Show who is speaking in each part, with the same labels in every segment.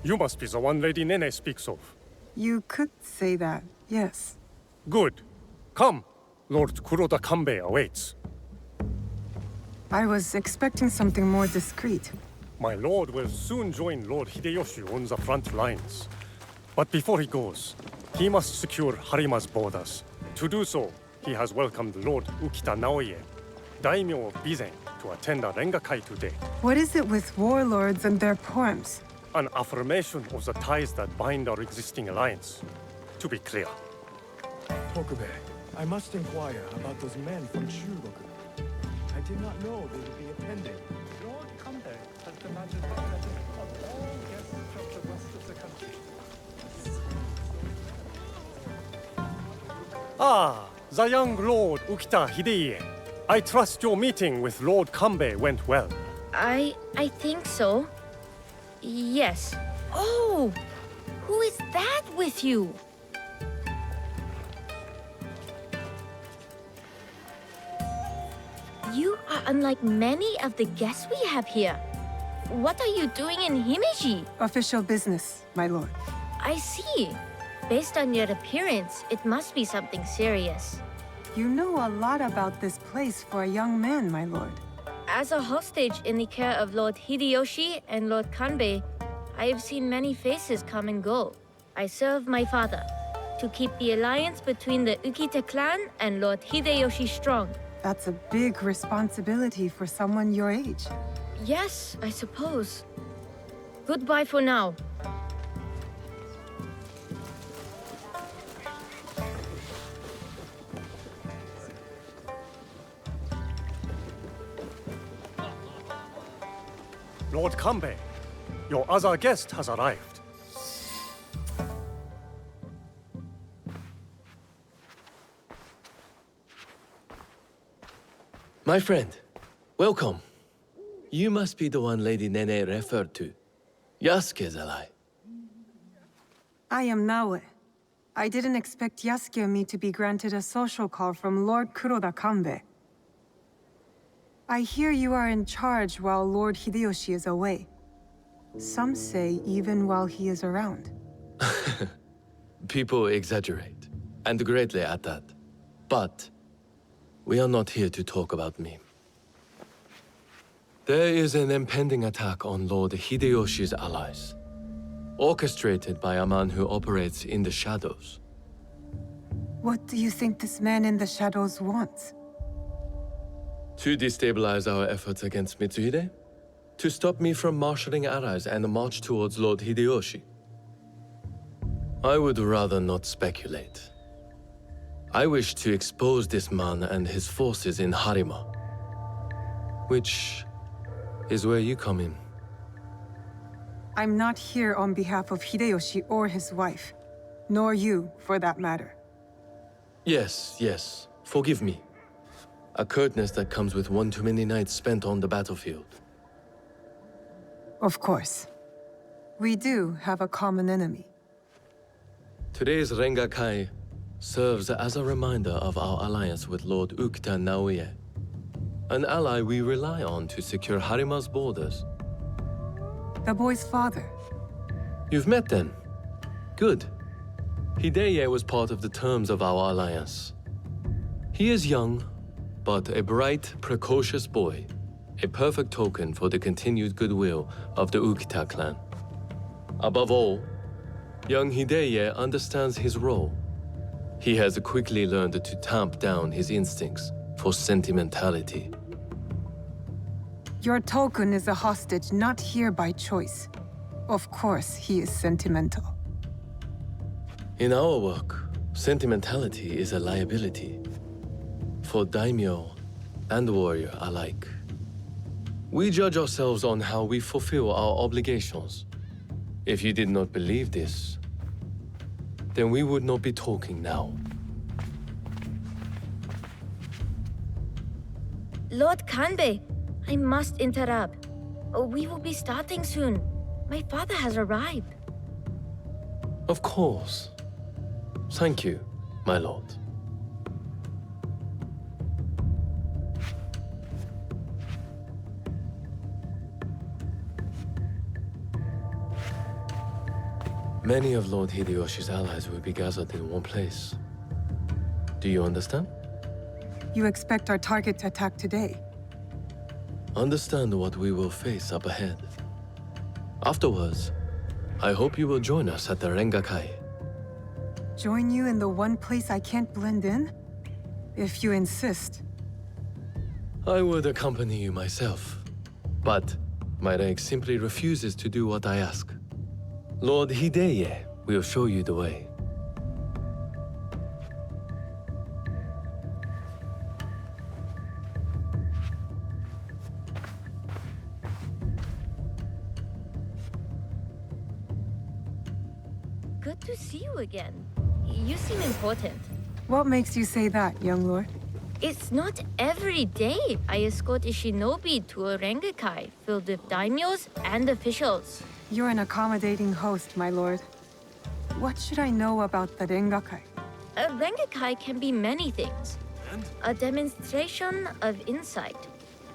Speaker 1: You must be the one Lady Nene speaks of.
Speaker 2: You could say that, yes.
Speaker 1: Good. Come. Lord Kuroda Kanbei awaits.
Speaker 2: I was expecting something more discreet.
Speaker 1: My lord will soon join Lord Hideyoshi on the front lines. But before he goes, he must secure Harima's borders. To do so, he has welcomed Lord Ukita Naoye, daimyo of Bizen, to attend a Rengakai today.
Speaker 2: What is it with warlords and their poems?
Speaker 1: An affirmation of the ties that bind our existing alliance. To be clear.
Speaker 3: Tokube, I must inquire about those men from Shugoku. I did not know they would be attending.
Speaker 4: Lord Kanbei has demanded the presence of all guests from the rest of the country.
Speaker 1: Ah, the young Lord Ukita Hideye. I trust your meeting with Lord Kanbei went well.
Speaker 5: I think so. Yes. Oh! Who is that with you? You are unlike many of the guests we have here. What are you doing in Himeji?
Speaker 2: Official business, my lord.
Speaker 5: I see. Based on your appearance, it must be something serious.
Speaker 2: You know a lot about this place for a young man, my lord.
Speaker 5: As a hostage in the care of Lord Hideyoshi and Lord Kanbei, I have seen many faces come and go. I serve my father to keep the alliance between the Ukita clan and Lord Hideyoshi strong.
Speaker 2: That's a big responsibility for someone your age.
Speaker 5: Yes, I suppose. Goodbye for now.
Speaker 1: Lord Kanbei, your other guest has arrived.
Speaker 6: My friend, welcome. You must be the one Lady Nene referred to. Yasuke's ally.
Speaker 2: I am Naoe. I didn't expect Yasuke and me to be granted a social call from Lord Kuroda Kanbei. I hear you are in charge while Lord Hideyoshi is away. Some say even while he is around.
Speaker 6: People exaggerate, and greatly at that. But we are not here to talk about me. There is an impending attack on Lord Hideyoshi's allies, orchestrated by a man who operates in the shadows.
Speaker 2: What do you think this man in the shadows wants?
Speaker 6: To destabilize our efforts against Mitsuhide? To stop me from marshalling allies and march towards Lord Hideyoshi? I would rather not speculate. I wish to expose this man and his forces in Harima, which is where you come in.
Speaker 2: I'm not here on behalf of Hideyoshi or his wife. Nor you, for that matter.
Speaker 6: Yes, forgive me. A curtness that comes with one too many nights spent on the battlefield.
Speaker 2: Of course. We do have a common enemy.
Speaker 6: Today's Rengakai serves as a reminder of our alliance with Lord Ukita Naoye, an ally we rely on to secure Harima's borders.
Speaker 2: The boy's father.
Speaker 6: You've met then? Good. Hideye was part of the terms of our alliance. He is young, but a bright, precocious boy, a perfect token for the continued goodwill of the Ukita clan. Above all, young Hideye understands his role. He has quickly learned to tamp down his instincts for sentimentality.
Speaker 2: Your token is a hostage not here by choice. Of course, he is sentimental.
Speaker 6: In our work, sentimentality is a liability for daimyo and warrior alike. We judge ourselves on how we fulfill our obligations. If you did not believe this, then we would not be talking now.
Speaker 5: Lord Kanbei, I must interrupt. We will be starting soon. My father has arrived.
Speaker 6: Of course. Thank you, my lord. Many of Lord Hideyoshi's allies will be gathered in one place. Do you understand?
Speaker 2: You expect our target to attack today?
Speaker 6: Understand what we will face up ahead. Afterwards, I hope you will join us at the Rengakai.
Speaker 2: Join you in the one place I can't blend in? If you insist.
Speaker 6: I would accompany you myself, but my rank simply refuses to do what I ask. Lord Hideye will show you the way.
Speaker 5: Good to see you again. You seem important.
Speaker 2: What makes you say that, young lord?
Speaker 5: It's not every day I escort a shinobi to a Rengakai filled with daimyos and officials.
Speaker 2: You're an accommodating host, my lord. What should I know about the Rengakai?
Speaker 5: A Rengakai can be many things. A demonstration of insight,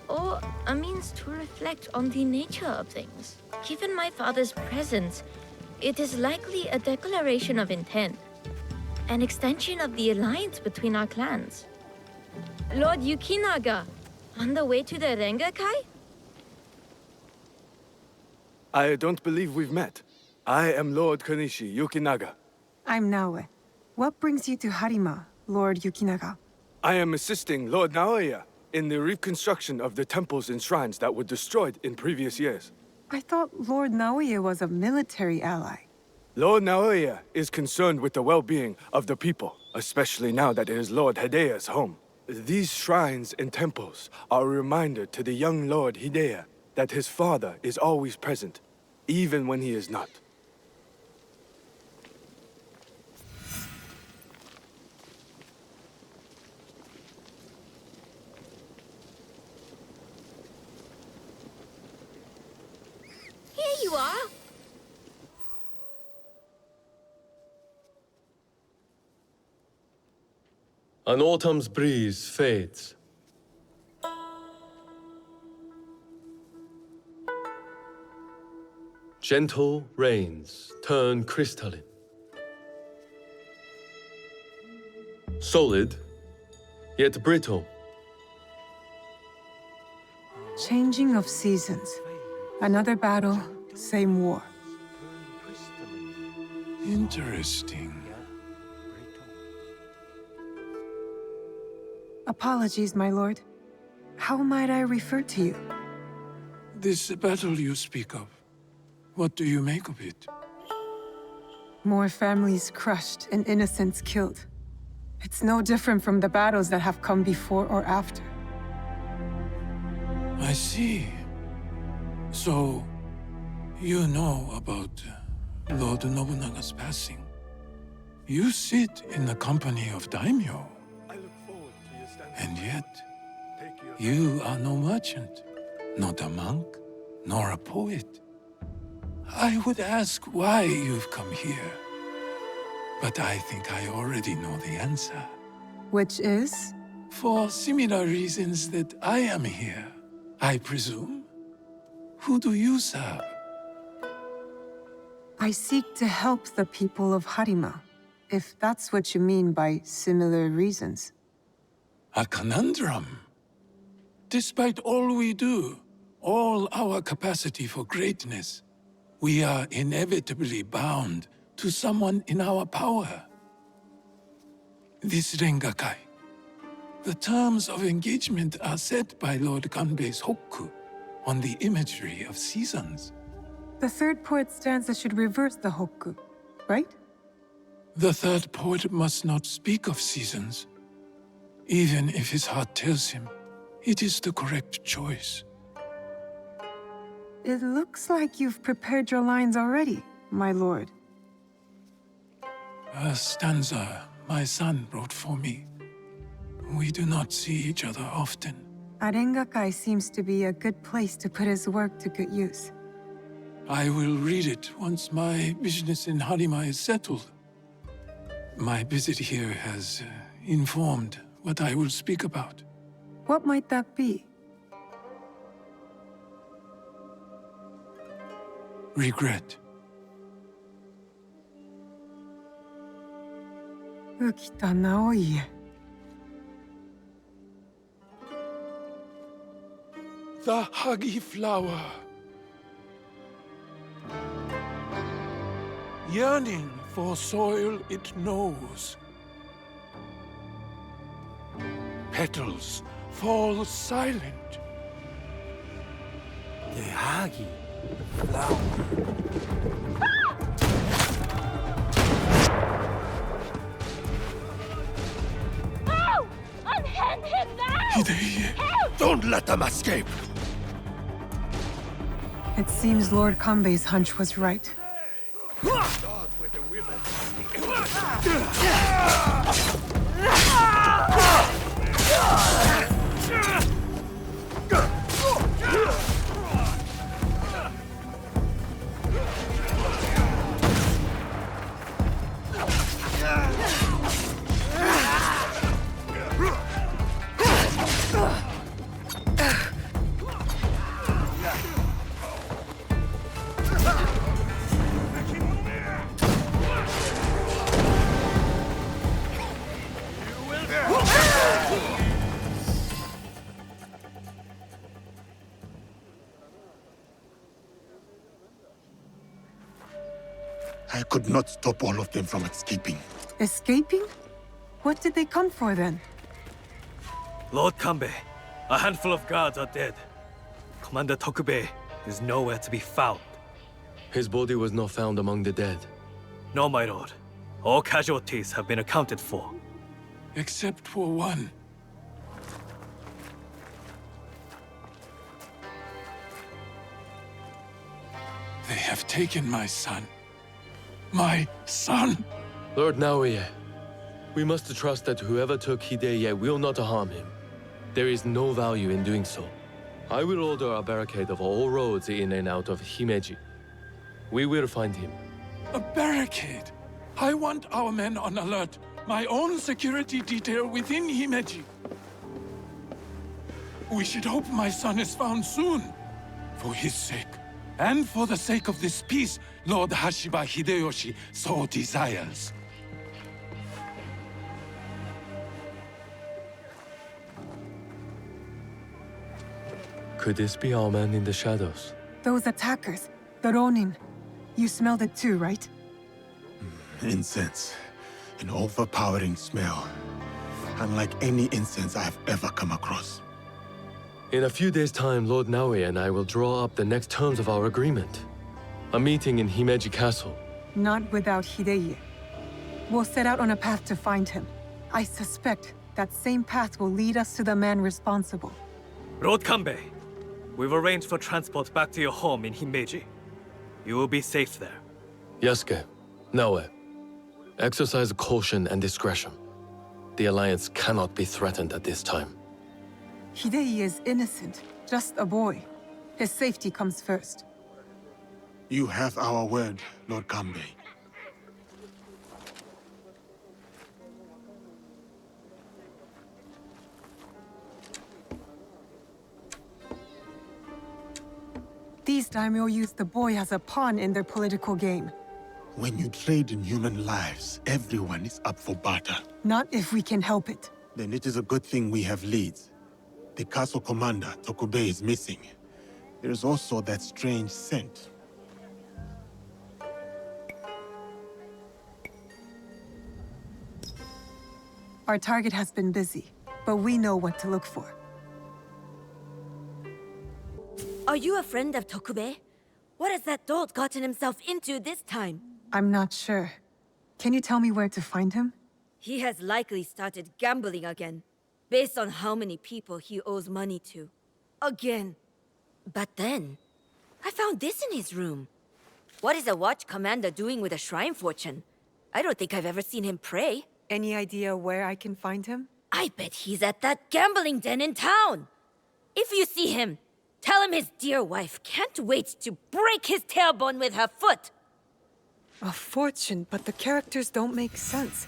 Speaker 5: or a means to reflect on the nature of things. Given my father's presence, it is likely a declaration of intent, an extension of the alliance between our clans. Lord Yukinaga, on the way to the Rengakai?
Speaker 3: I don't believe we've met. I am Lord Konishi Yukinaga.
Speaker 2: I'm Naoe. What brings you to Harima, Lord Yukinaga?
Speaker 3: I am assisting Lord Naoya in the reconstruction of the temples and shrines that were destroyed in previous years.
Speaker 2: I thought Lord Naoya was a military ally.
Speaker 3: Lord Naoya is concerned with the well-being of the people, especially now that it is Lord Hideya's home. These shrines and temples are a reminder to the young Lord Hideya that his father is always present, even when he is not.
Speaker 5: Here you are!
Speaker 6: An autumn's breeze fades. Gentle rains turn crystalline. Solid, yet brittle.
Speaker 2: Changing of seasons. Another battle, same war.
Speaker 7: Interesting.
Speaker 2: Apologies, my lord. How might I refer to you?
Speaker 7: This battle you speak of, what do you make of it?
Speaker 2: More families crushed and innocents killed. It's no different from the battles that have come before or after.
Speaker 7: I see. So, you know about Lord Nobunaga's passing. You sit in the company of daimyo,
Speaker 3: I look forward to your standing.
Speaker 7: and yet
Speaker 3: Take your
Speaker 7: you are no merchant, not a monk, nor a poet. I would ask why you've come here, but I think I already know the answer.
Speaker 2: Which is?
Speaker 7: For similar reasons that I am here, I presume. Who do you serve?
Speaker 2: I seek to help the people of Harima, if that's what you mean by similar reasons.
Speaker 7: A conundrum. Despite all we do, all our capacity for greatness, we are inevitably bound to someone in our power. This Rengakai. The terms of engagement are set by Lord Kanbei's Hokku on the imagery of seasons.
Speaker 2: The third poet stanza should reverse the Hokku, right?
Speaker 7: The third poet must not speak of seasons, even if his heart tells him it is the correct choice.
Speaker 2: It looks like you've prepared your lines already, my lord.
Speaker 7: A stanza my son wrote for me. We do not see each other often.
Speaker 2: Arengakai seems to be a good place to put his work to good use.
Speaker 7: I will read it once my business in Harima is settled. My visit here has informed what I will speak about.
Speaker 2: What might that be?
Speaker 7: Regret.
Speaker 2: Ukita Naoie.
Speaker 7: The Hagi flower. Yearning for soil it knows. Petals fall silent.
Speaker 3: The Hagi.
Speaker 5: No! Unhand him now!
Speaker 7: Hideye,
Speaker 3: Don't let them escape!
Speaker 2: It seems Lord Kanbei's hunch was right.
Speaker 8: I could not stop all of them from escaping.
Speaker 2: Escaping? What did they come for then?
Speaker 9: Lord Kanbei, a handful of guards are dead. Commander Tokubei is nowhere to be found.
Speaker 6: His body was not found among the dead.
Speaker 9: No, my lord. All casualties have been accounted for.
Speaker 7: except for one. They have taken my son. My son!
Speaker 6: Lord Naoye, we must trust that whoever took Hideye will not harm him. There is no value in doing so. I will order a barricade of all roads in and out of Himeji. We will find him.
Speaker 7: A barricade! I want our men on alert. My own security detail within Himeji. We should hope my son is found soon. For his sake. And for the sake of this peace Lord Hashiba Hideyoshi so desires.
Speaker 6: Could this be our man in the shadows?
Speaker 2: Those attackers, the Ronin. You smelled it too, right?
Speaker 8: Incense. An overpowering smell. Unlike any incense I have ever come across.
Speaker 6: In a few days' time, Lord Naoye and I will draw up the next terms of our agreement. A meeting in Himeji Castle.
Speaker 2: Not without Hideye. We'll set out on a path to find him. I suspect that same path will lead us to the man responsible.
Speaker 9: Lord Kanbei, we've arranged for transport back to your home in Himeji. You will be safe there.
Speaker 6: Yasuke, Naoye, exercise caution and discretion. The Alliance cannot be threatened at this time.
Speaker 2: Hideye is innocent, just a boy. His safety comes first.
Speaker 8: You have our word, Lord Kanbei.
Speaker 2: These daimyo use the boy as a pawn in their political game.
Speaker 8: When you trade in human lives, everyone is up for barter.
Speaker 2: Not if we can help it.
Speaker 8: Then it is a good thing we have leads. The castle commander, Tokubei, is missing. There is also that strange scent.
Speaker 2: Our target has been busy, but we know what to look for.
Speaker 10: Are you a friend of Tokubei? What has that dolt gotten himself into this time?
Speaker 2: I'm not sure. Can you tell me where to find him?
Speaker 10: He has likely started gambling again, based on how many people he owes money to. Again. But then, I found this in his room. What is a watch commander doing with a shrine fortune? I don't think I've ever seen him pray.
Speaker 2: Any idea where I can find him?
Speaker 10: I bet he's at that gambling den in town. If you see him, tell him his dear wife can't wait to break his tailbone with her foot.
Speaker 2: A fortune, but the characters don't make sense.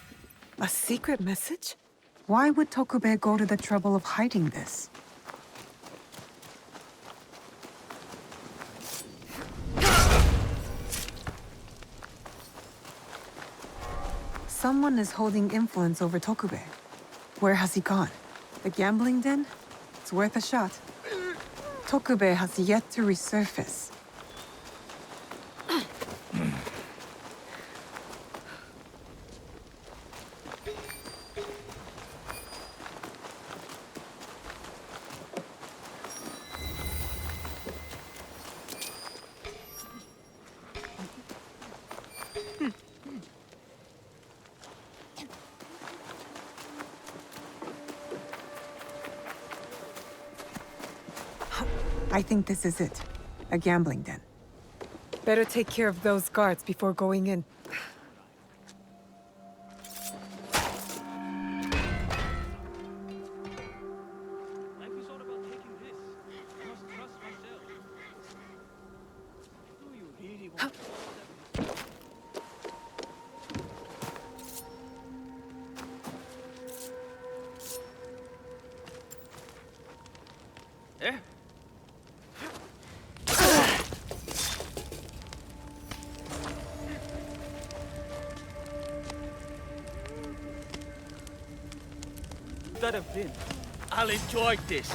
Speaker 2: A secret message? Why would Tokubei go to the trouble of hiding this? Someone is holding influence over Tokube. Where has he gone? The gambling den? It's worth a shot. Tokube has yet to resurface. I think this is it. A gambling den. Better take care of those guards before going in.
Speaker 9: Life is all about taking risks. I must trust myself. Do you really want to? Eh? That have been. I'll enjoy this.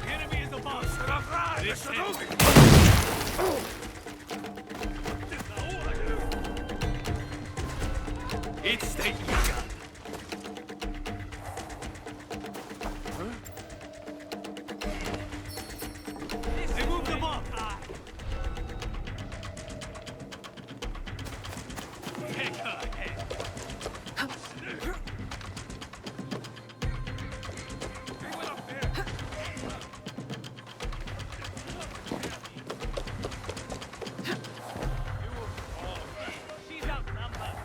Speaker 9: Enemy is above. It's the eagle. Remove the bomb! Take her head! She's outnumbered!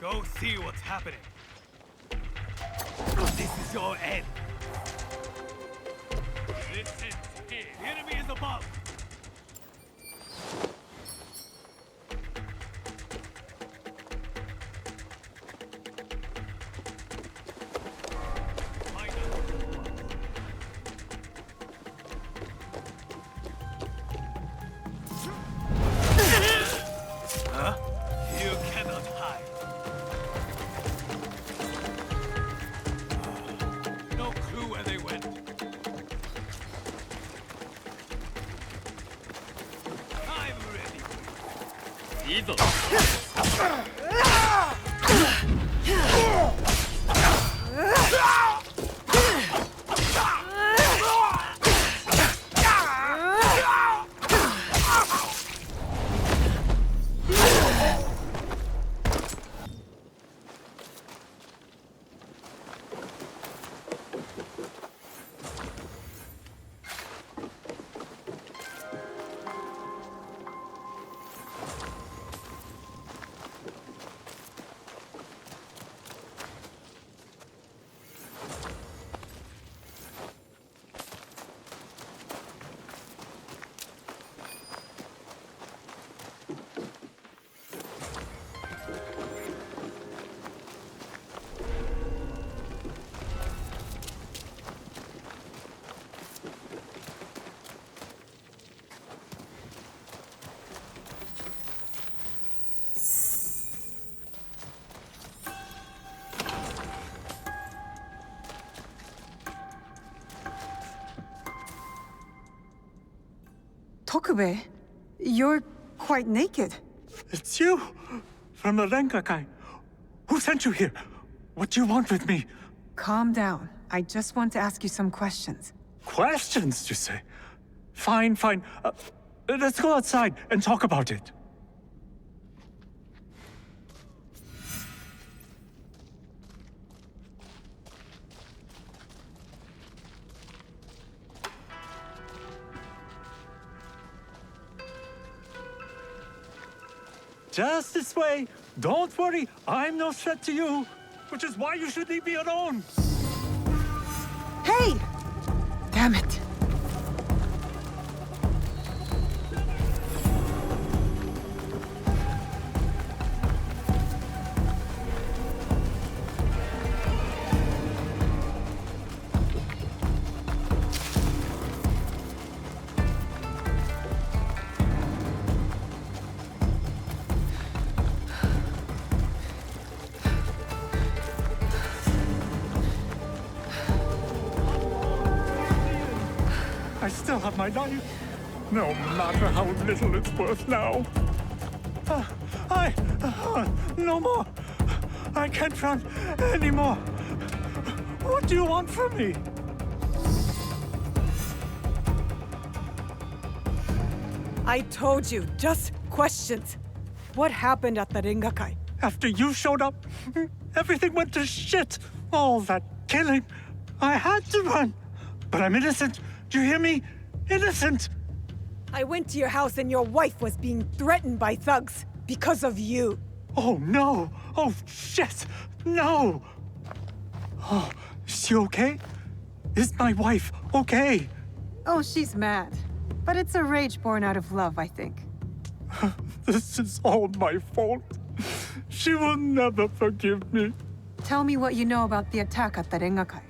Speaker 9: Go see what's happening. This is your end. This ends here. The enemy is above. Huh? You cannot hide. No clue where they went. I'm ready.
Speaker 2: Tokube, you're quite naked.
Speaker 4: It's you! From the Rengakai. Who sent you here? What do you want with me?
Speaker 2: Calm down. I just want to ask you some questions.
Speaker 4: Questions, you say? Fine, fine. Let's go outside and talk about it. Just this way. Don't worry, I'm no threat to you. Which is why you should leave me alone.
Speaker 2: Hey! Damn it.
Speaker 4: I still have my knife, no matter how little it's worth now. No more. I can't run anymore. What do you want from me?
Speaker 2: I told you, just questions. What happened at the Rengakai?
Speaker 4: After you showed up, everything went to shit. All that killing. I had to run. But I'm innocent. Do you hear me? Innocent!
Speaker 2: I went to your house and your wife was being threatened by thugs because of you.
Speaker 4: Oh, no! Oh, shit! No! Oh, is she okay? Is my wife okay?
Speaker 2: Oh, she's mad. But it's a rage born out of love, I think.
Speaker 4: This is all my fault. She will never forgive me.
Speaker 2: Tell me what you know about the attack at the Rengakai.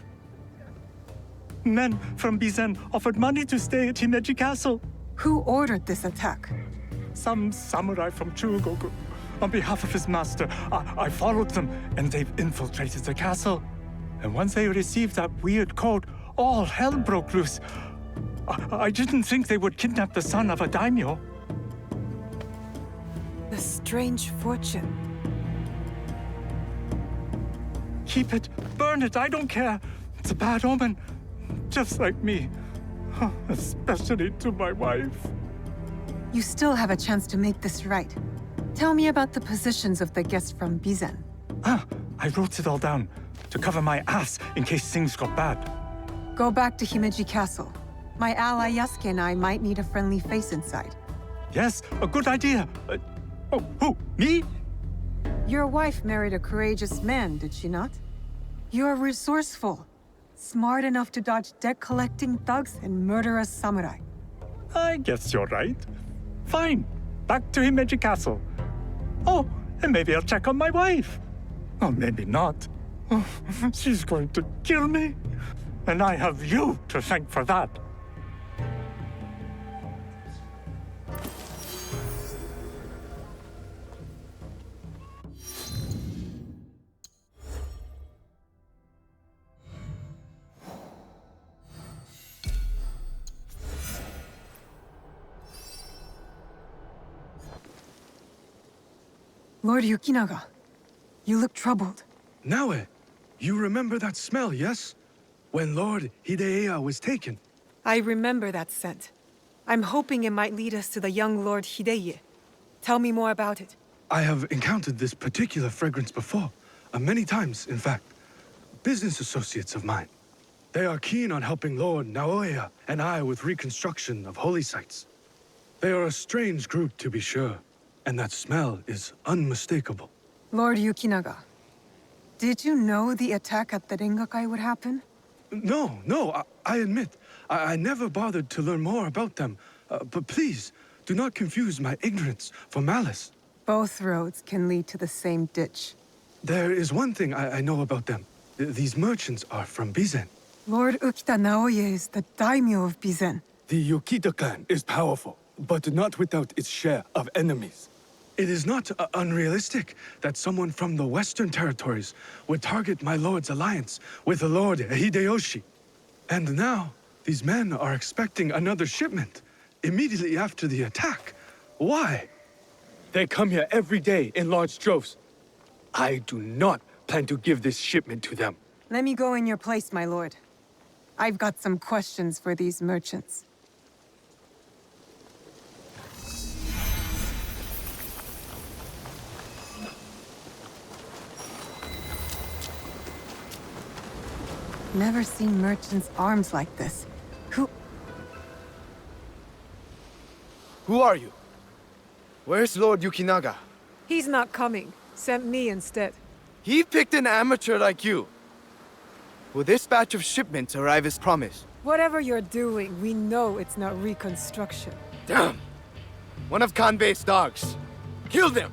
Speaker 4: Men from Bizen offered money to stay at Himeji Castle.
Speaker 2: Who ordered this attack?
Speaker 4: Some samurai from Chugoku. On behalf of his master, I followed them, and they've infiltrated the castle. And once they received that weird code, all hell broke loose. I didn't think they would kidnap the son of a daimyo.
Speaker 2: The strange fortune.
Speaker 4: Keep it, burn it, I don't care. It's a bad omen. Just like me. Especially to my wife.
Speaker 2: You still have a chance to make this right. Tell me about the positions of the guests from Bizen.
Speaker 4: I wrote it all down to cover my ass in case things got bad.
Speaker 2: Go back to Himeji Castle. My ally Yasuke and I might need a friendly face inside.
Speaker 4: Yes, a good idea. Who? Me?
Speaker 2: Your wife married a courageous man, did she not? You're resourceful. Smart enough to dodge debt-collecting thugs and murderous samurai.
Speaker 4: I guess you're right. Fine. Back to Himeji Castle. Oh, and maybe I'll check on my wife. Or maybe not. Oh, she's going to kill me. And I have you to thank for that.
Speaker 2: Lord Yukinaga, you look troubled.
Speaker 3: Naoe, you remember that smell, yes? When Lord Hideya was taken.
Speaker 2: I remember that scent. I'm hoping it might lead us to the young Lord Hideye. Tell me more about it.
Speaker 3: I have encountered this particular fragrance before. Many times, in fact. Business associates of mine. They are keen on helping Lord Naoya and I with reconstruction of holy sites. They are a strange group, to be sure. And that smell is unmistakable.
Speaker 2: Lord Yukinaga, did you know the attack at the Rengakai would happen?
Speaker 3: No, I admit, I never bothered to learn more about them. But please, do not confuse my ignorance for malice.
Speaker 2: Both roads can lead to the same ditch.
Speaker 3: There is one thing I know about them. These merchants are from Bizen.
Speaker 2: Lord Ukita Naoye is the daimyo of Bizen.
Speaker 3: The Yukita clan is powerful, but not without its share of enemies. It is not unrealistic that someone from the Western territories would target my lord's alliance with the Lord Hideyoshi. And now, these men are expecting another shipment. immediately after the attack. Why? They come here every day in large droves. I do not plan to give this shipment to them.
Speaker 2: Let me go in your place, my lord. I've got some questions for these merchants. Never seen merchants' arms like this.
Speaker 3: Who are you? Where's Lord Yukinaga?
Speaker 2: He's not coming. Sent me instead.
Speaker 3: He picked an amateur like you. Will this batch of shipments arrive as promised?
Speaker 2: Whatever you're doing, we know it's not reconstruction.
Speaker 3: Damn! One of Kanbei's dogs. Kill them!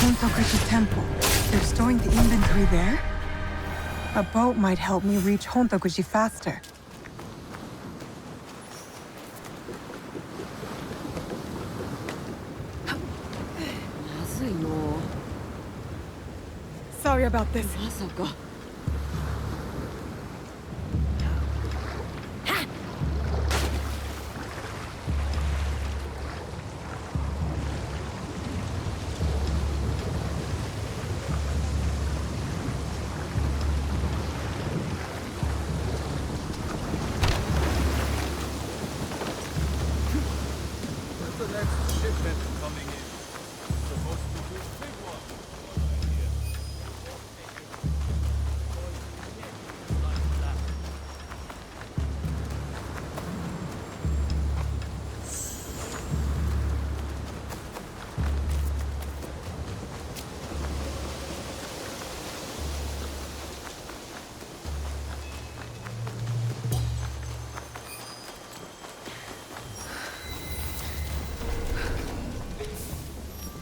Speaker 2: Hontokuji Temple. They're storing the inventory there? A boat might help me reach Hontokuji faster. Sorry about this.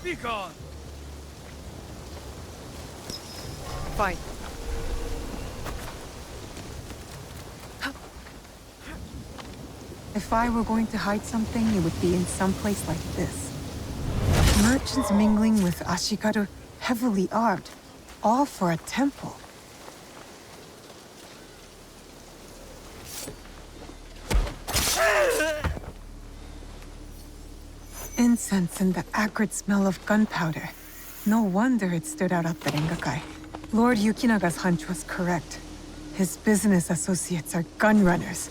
Speaker 9: Be gone!
Speaker 2: Fine. If I were going to hide something, it would be in some place like this. Merchants mingling with Ashikaru, heavily armed, all for a temple. Incense and the acrid smell of gunpowder. No wonder it stood out at the Rengakai. Lord Yukinaga's hunch was correct. His business associates are gun runners.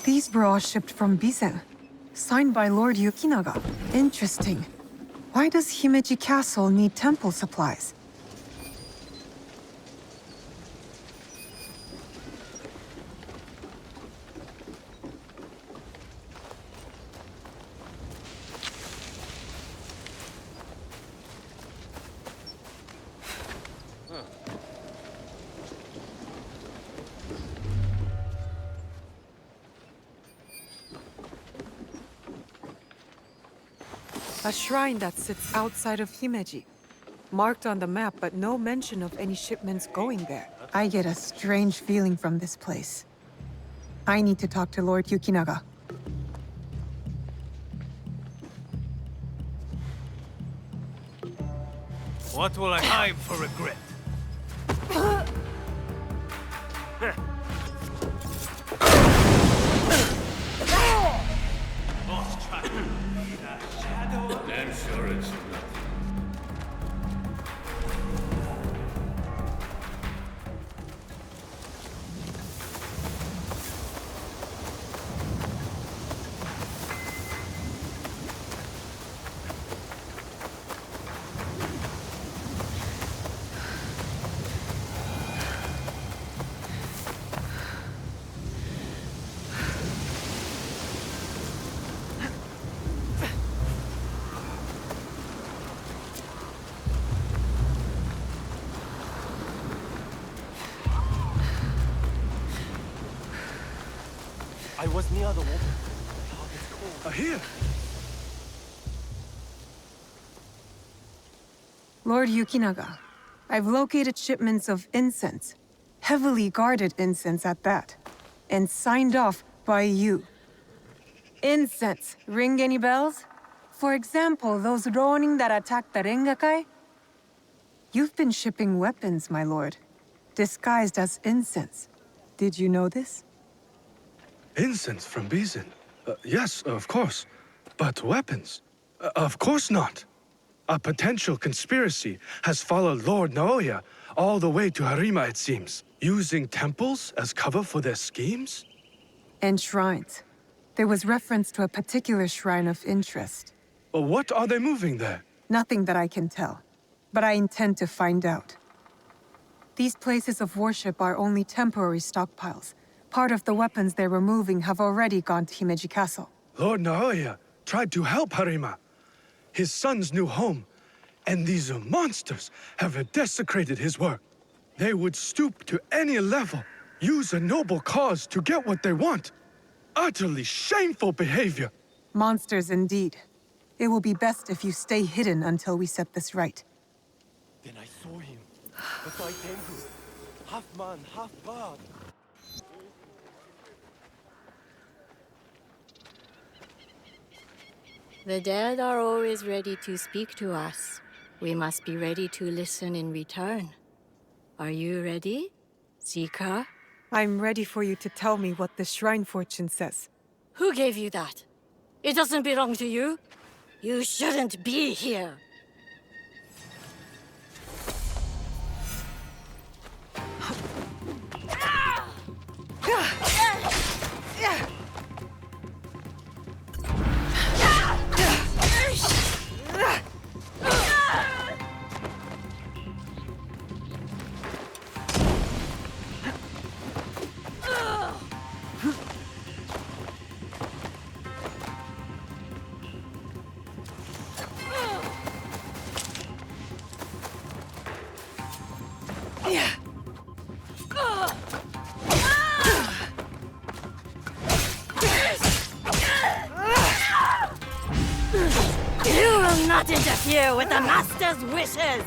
Speaker 2: These were all shipped from Bizen, signed by Lord Yukinaga. Interesting. Why does Himeji Castle need temple supplies? A shrine that sits outside of Himeji. Marked on the map, but no mention of any shipments going there. I get a strange feeling from this place. I need to talk to Lord Yukinaga.
Speaker 9: What will I time for regret? Lost track. I'm sure it's nothing.
Speaker 1: I was near the water.
Speaker 3: Here!
Speaker 2: Lord Yukinaga, I've located shipments of incense. Heavily guarded incense at that. And signed off by you. Incense, ring any bells? For example, those Ronin that attacked the Rengakai? You've been shipping weapons, my lord. Disguised as incense. Did you know this?
Speaker 3: Incense from Bizen? Yes, of course. But weapons? Of course not. A potential conspiracy has followed Lord Naoya all the way to Harima, it seems. Using temples as cover for their schemes?
Speaker 2: And shrines. There was reference to a particular shrine of interest.
Speaker 3: What are they moving there?
Speaker 2: Nothing that I can tell. But I intend to find out. These places of worship are only temporary stockpiles. Part of the weapons they're removing have already gone to Himeji Castle.
Speaker 3: Lord Naoya tried to help Harima, his son's new home, and these monsters have desecrated his work. They would stoop to any level, use a noble cause to get what they want. Utterly shameful behavior.
Speaker 2: Monsters indeed. It will be best if you stay hidden until we set this right.
Speaker 1: Then I saw him. The Tengu. Half man, half bird.
Speaker 11: The dead are always ready to speak to us. We must be ready to listen in return. Are you ready, Zika?
Speaker 2: I'm ready for you to tell me what the shrine fortune says.
Speaker 11: Who gave you that? It doesn't belong to you. You shouldn't be here.
Speaker 10: interfere with the Master's wishes!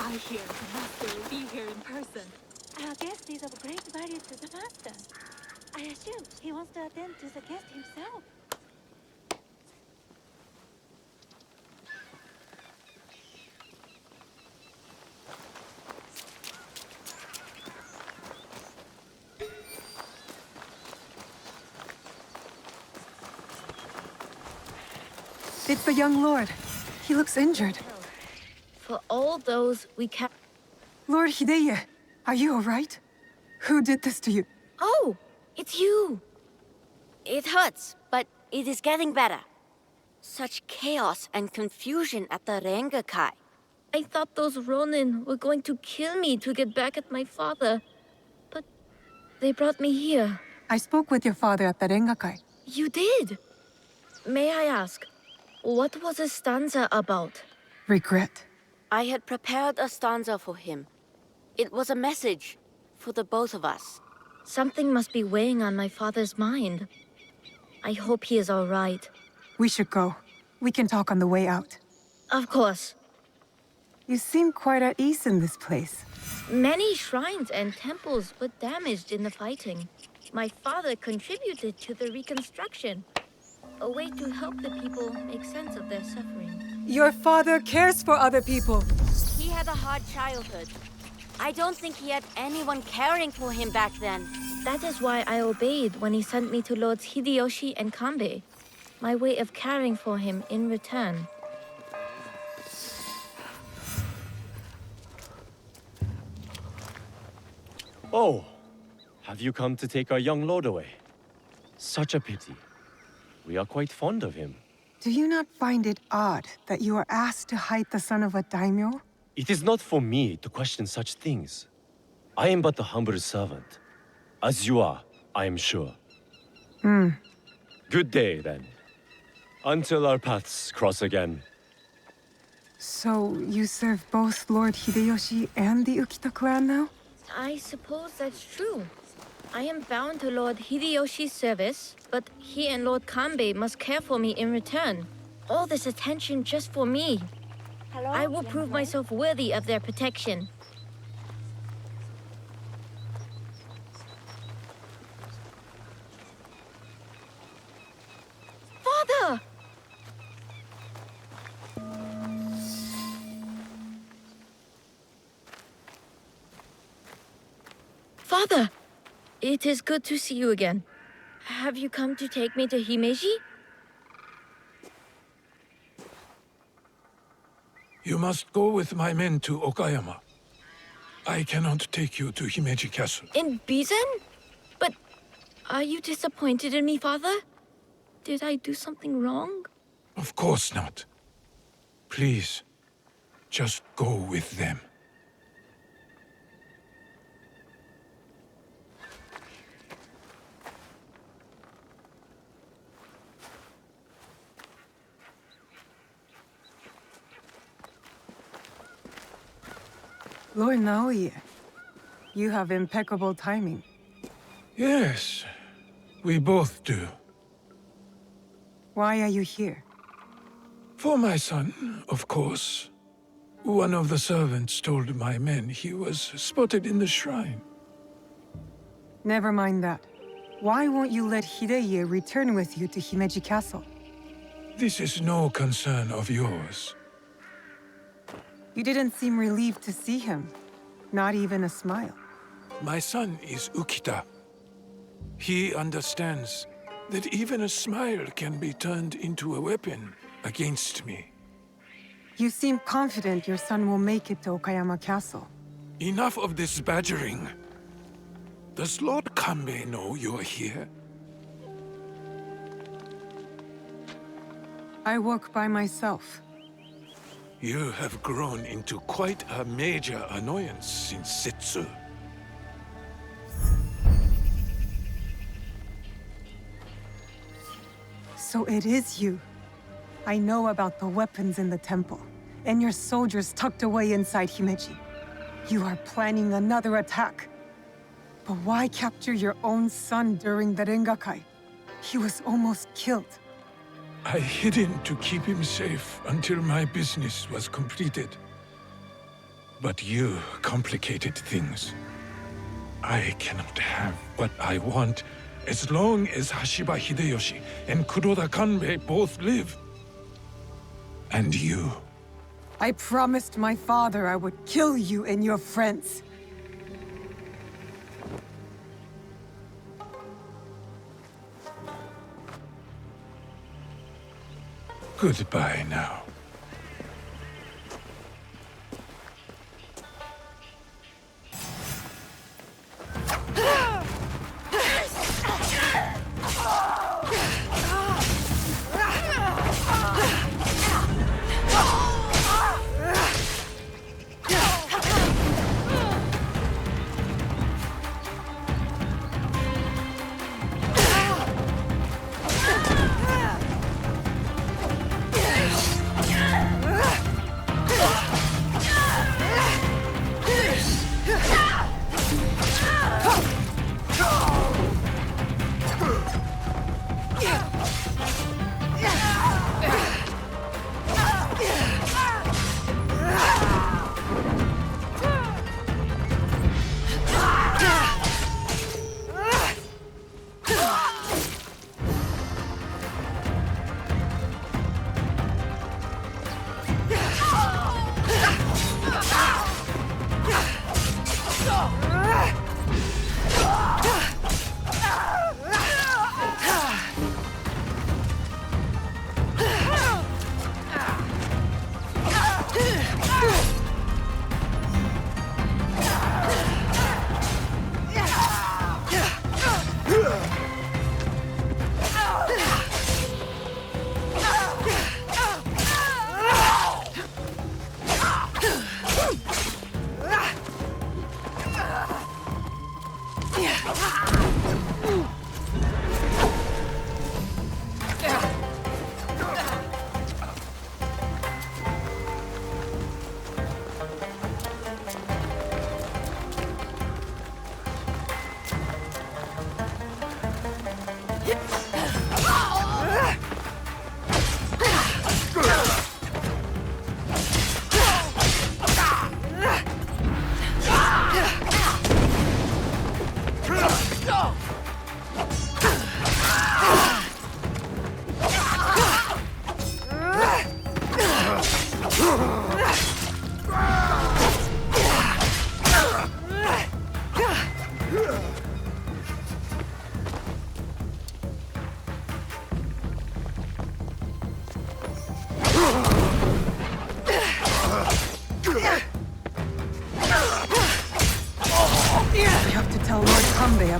Speaker 12: I hear the Master will be here in person. Our guest is of great value to the Master. I assume he wants to attend to the guest himself.
Speaker 2: It's the young lord. He looks injured.
Speaker 5: For all those we kept.
Speaker 2: Lord Hideye, are you all right? Who did this to you?
Speaker 5: Oh, it's you.
Speaker 10: It hurts, but it is getting better. Such chaos and confusion at the Rengakai.
Speaker 5: I thought those Ronin were going to kill me to get back at my father. But they brought me here.
Speaker 2: I spoke with your father at the Rengakai.
Speaker 5: You did? May I ask, what was a stanza about?
Speaker 2: Regret.
Speaker 10: I had prepared a stanza for him. It was a message for the both of us.
Speaker 5: Something must be weighing on my father's mind. I hope he is all right.
Speaker 2: We should go. We can talk on the way out.
Speaker 5: Of course.
Speaker 2: You seem quite at ease in this place.
Speaker 5: Many shrines and temples were damaged in the fighting. My father contributed to the reconstruction. A way to help the people make sense of their suffering.
Speaker 2: Your father cares for other people.
Speaker 10: He had a hard childhood. I don't think he had anyone caring for him back then.
Speaker 5: That is why I obeyed when he sent me to Lords Hideyoshi and Kanbei. My way of caring for him in return.
Speaker 13: Oh, have you come to take our young lord away? Such a pity. We are quite fond of him.
Speaker 2: Do you not find it odd that you are asked to hide the son of a daimyo?
Speaker 13: It is not for me to question such things. I am but a humble servant. As you are, I am sure. Good day, then. Until our paths cross again.
Speaker 2: So, you serve both Lord Hideyoshi and the Ukita clan now?
Speaker 5: I suppose that's true. I am bound to Lord Hideyoshi's service, but he and Lord Kanbei must care for me in return. All this attention just for me. I will prove myself worthy of their protection. Father! Father! It is good to see you again. Have you come to take me to Himeji?
Speaker 7: must go with my men to Okayama. I cannot take you to Himeji Castle.
Speaker 5: In Bizen? But are you disappointed in me, Father? Did I do something wrong?
Speaker 7: Of course not. Please, just go with them.
Speaker 2: Lord Naoye, you have impeccable timing.
Speaker 7: Yes, we both do.
Speaker 2: Why are you here?
Speaker 7: For my son, of course. One of the servants told my men he was spotted in the shrine.
Speaker 2: Never mind that. Why won't you let Hideye return with you to Himeji Castle?
Speaker 7: This is no concern of yours.
Speaker 2: You didn't seem relieved to see him. Not even a smile.
Speaker 7: My son is Ukita. He understands that even a smile can be turned into a weapon against me.
Speaker 2: You seem confident your son will make it to Okayama Castle.
Speaker 7: Enough of this badgering. Does Lord Kanbei know you're here?
Speaker 2: I work by myself.
Speaker 7: You have grown into quite a major annoyance since Setsu.
Speaker 2: So it is you. I know about the weapons in the temple, and your soldiers tucked away inside Himeji. You are planning another attack. But why capture your own son during the Rengakai? He was almost killed.
Speaker 7: I hid him to keep him safe until my business was completed. But you complicated things. I cannot have what I want as long as Hashiba Hideyoshi and Kuroda Kanbei both live. And you.
Speaker 2: I promised my father I would kill you and your friends.
Speaker 7: Goodbye now.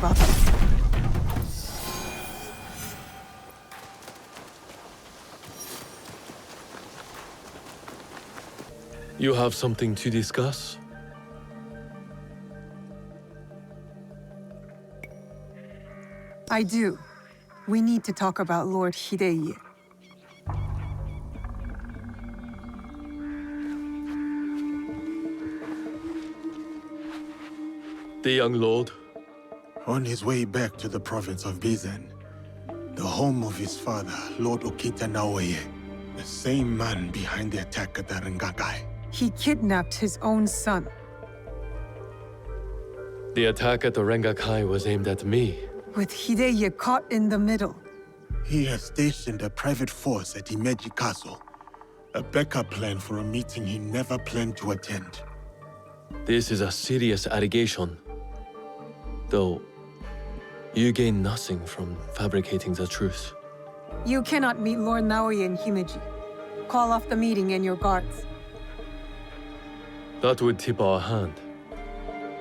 Speaker 2: about this.
Speaker 6: You have something to discuss?
Speaker 2: I do. We need to talk about Lord Hideye.
Speaker 6: The young lord?
Speaker 8: On his way back to the province of Bizen, the home of his father, Lord Ukita Naoye, the same man behind the attack at the Rengakai.
Speaker 2: He kidnapped his own son.
Speaker 6: The attack at the Rengakai was aimed at me.
Speaker 2: With Hideye caught in the middle.
Speaker 8: He has stationed a private force at Himeji Castle, a backup plan for a meeting he never planned to attend.
Speaker 6: This is a serious allegation. Though, you gain nothing from fabricating the truth.
Speaker 2: You cannot meet Lord Naoye in Himeji. Call off the meeting and your guards.
Speaker 6: That would tip our hand.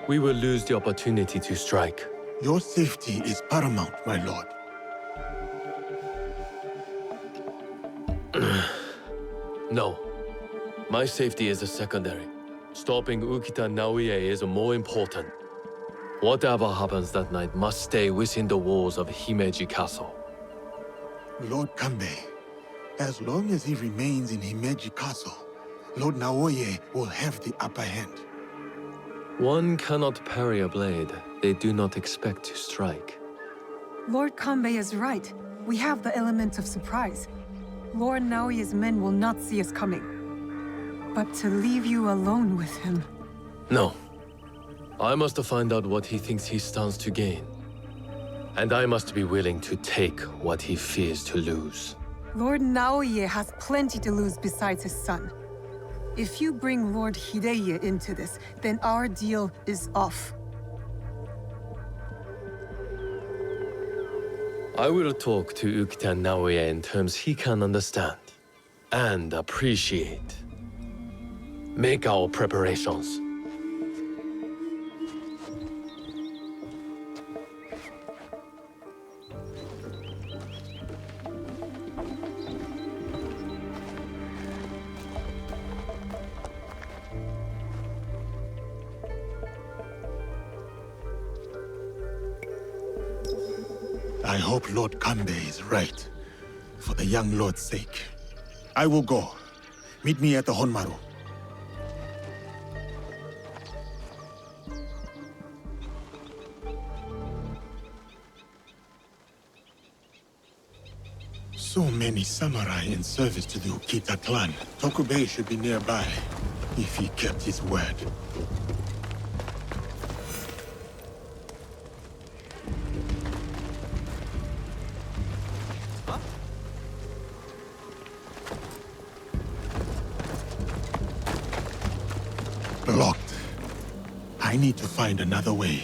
Speaker 6: We will lose the opportunity to strike.
Speaker 8: Your safety is paramount, my lord.
Speaker 6: No. My safety is a secondary. Stopping Ukita Naoye is more important. Whatever happens that night must stay within the walls of Himeji Castle.
Speaker 8: Lord Kanbei, as long as he remains in Himeji Castle, Lord Naoye will have the upper hand.
Speaker 6: One cannot parry a blade they do not expect to strike.
Speaker 2: Lord Kanbei is right. We have the element of surprise. Lord Naoye's men will not see us coming. But to leave you alone with him...
Speaker 6: No. I must find out what he thinks he stands to gain. And I must be willing to take what he fears to lose.
Speaker 2: Lord Naoye has plenty to lose besides his son. If you bring Lord Hideye into this, then our deal is off.
Speaker 6: I will talk to Ukita Naoye in terms he can understand and appreciate. Make our preparations.
Speaker 8: I hope Lord Kanbei is right, for the young lord's sake. I will go. Meet me at the Honmaru. So many samurai in service to the Ukita clan. Tokubei should be nearby, if he kept his word. Locked. I need to find another way.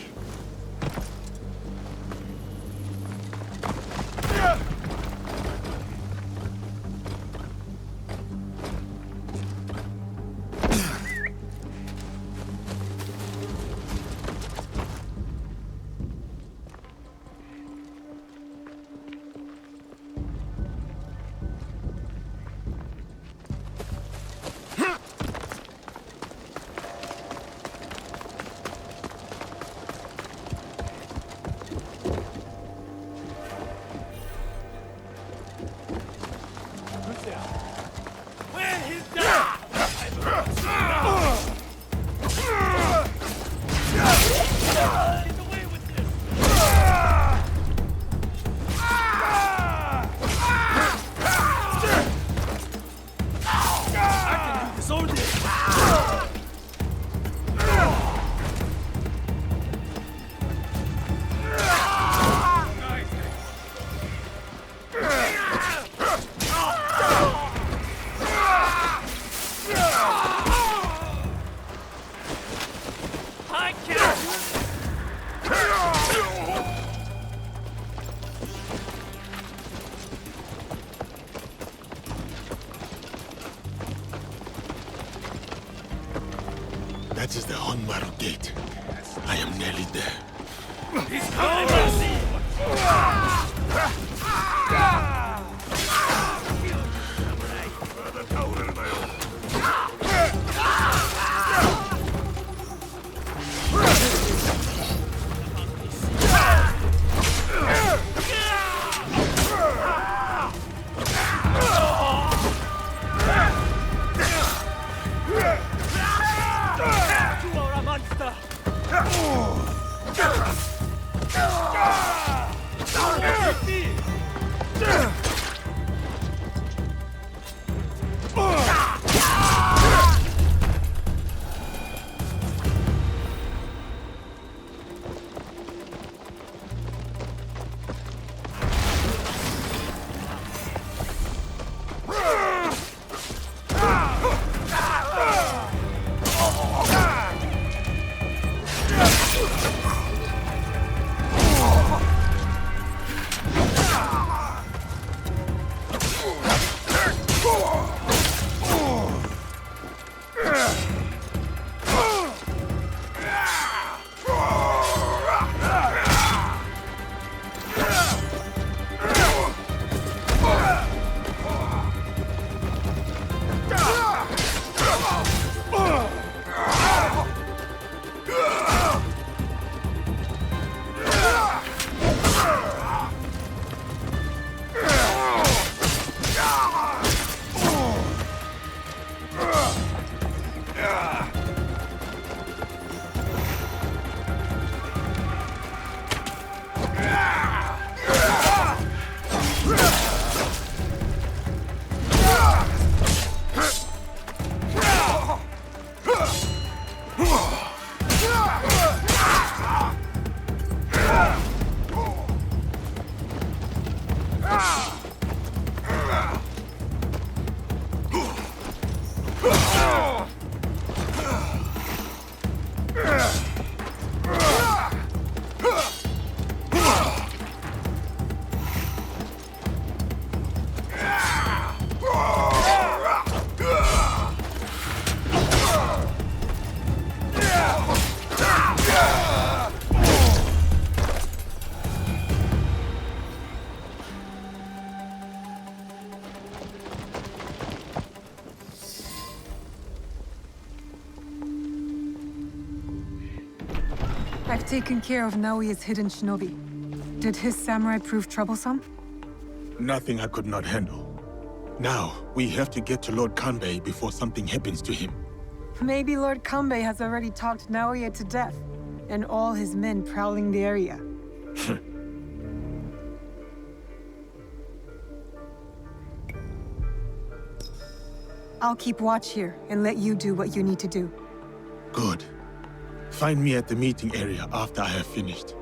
Speaker 8: That is the Honmaru gate. I am nearly there.
Speaker 2: I've taken care of Naoya's hidden shinobi. Did his samurai prove troublesome?
Speaker 8: Nothing I could not handle. Now, we have to get to Lord Kanbei before something happens to him.
Speaker 2: Maybe Lord Kanbei has already talked Naoya to death, and all his men prowling the area. I'll keep watch here and let you do what you need to do.
Speaker 8: Good. Find me at the meeting area after I have finished.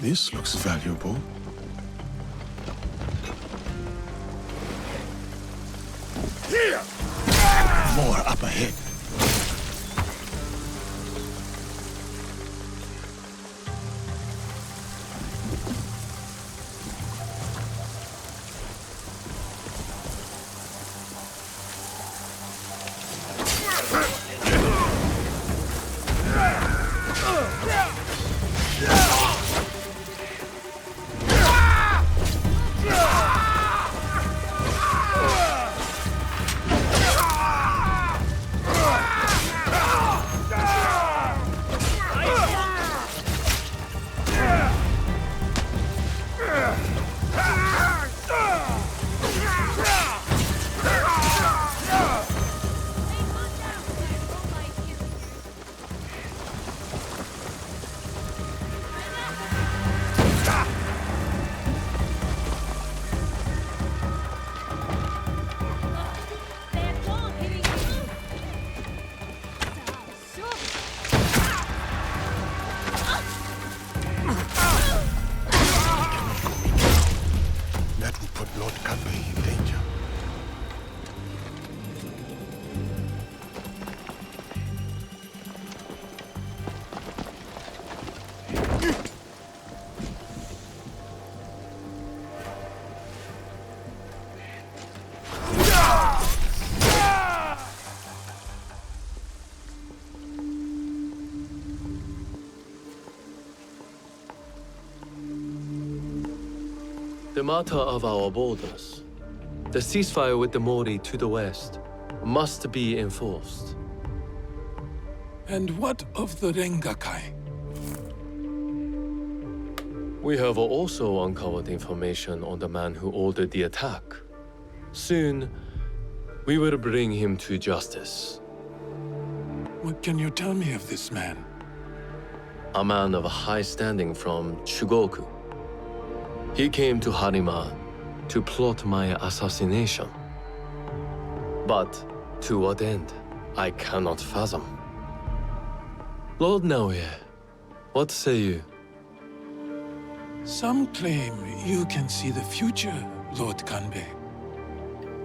Speaker 8: This looks valuable.
Speaker 3: Here!
Speaker 8: More up ahead.
Speaker 6: The matter of our borders. The ceasefire with the Mori to the west must be enforced.
Speaker 7: And what of the Rengakai?
Speaker 6: We have also uncovered information on the man who ordered the attack. Soon, we will bring him to justice.
Speaker 7: What can you tell me of this man?
Speaker 6: A man of high standing from Chugoku. He came to Harima to plot my assassination. But to what end, I cannot fathom. Lord Naoye, what say you?
Speaker 7: Some claim you can see the future, Lord Kanbei.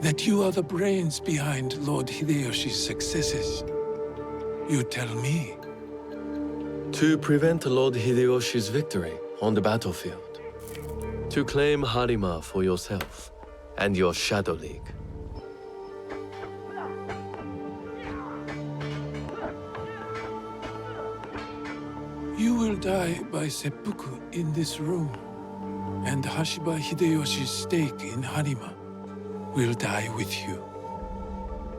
Speaker 7: That you are the brains behind Lord Hideyoshi's successes. You tell me.
Speaker 6: To prevent Lord Hideyoshi's victory on the battlefield. To claim Harima for yourself and your Shadow League.
Speaker 7: You will die by seppuku in this room, and Hashiba Hideyoshi's stake in Harima will die with you.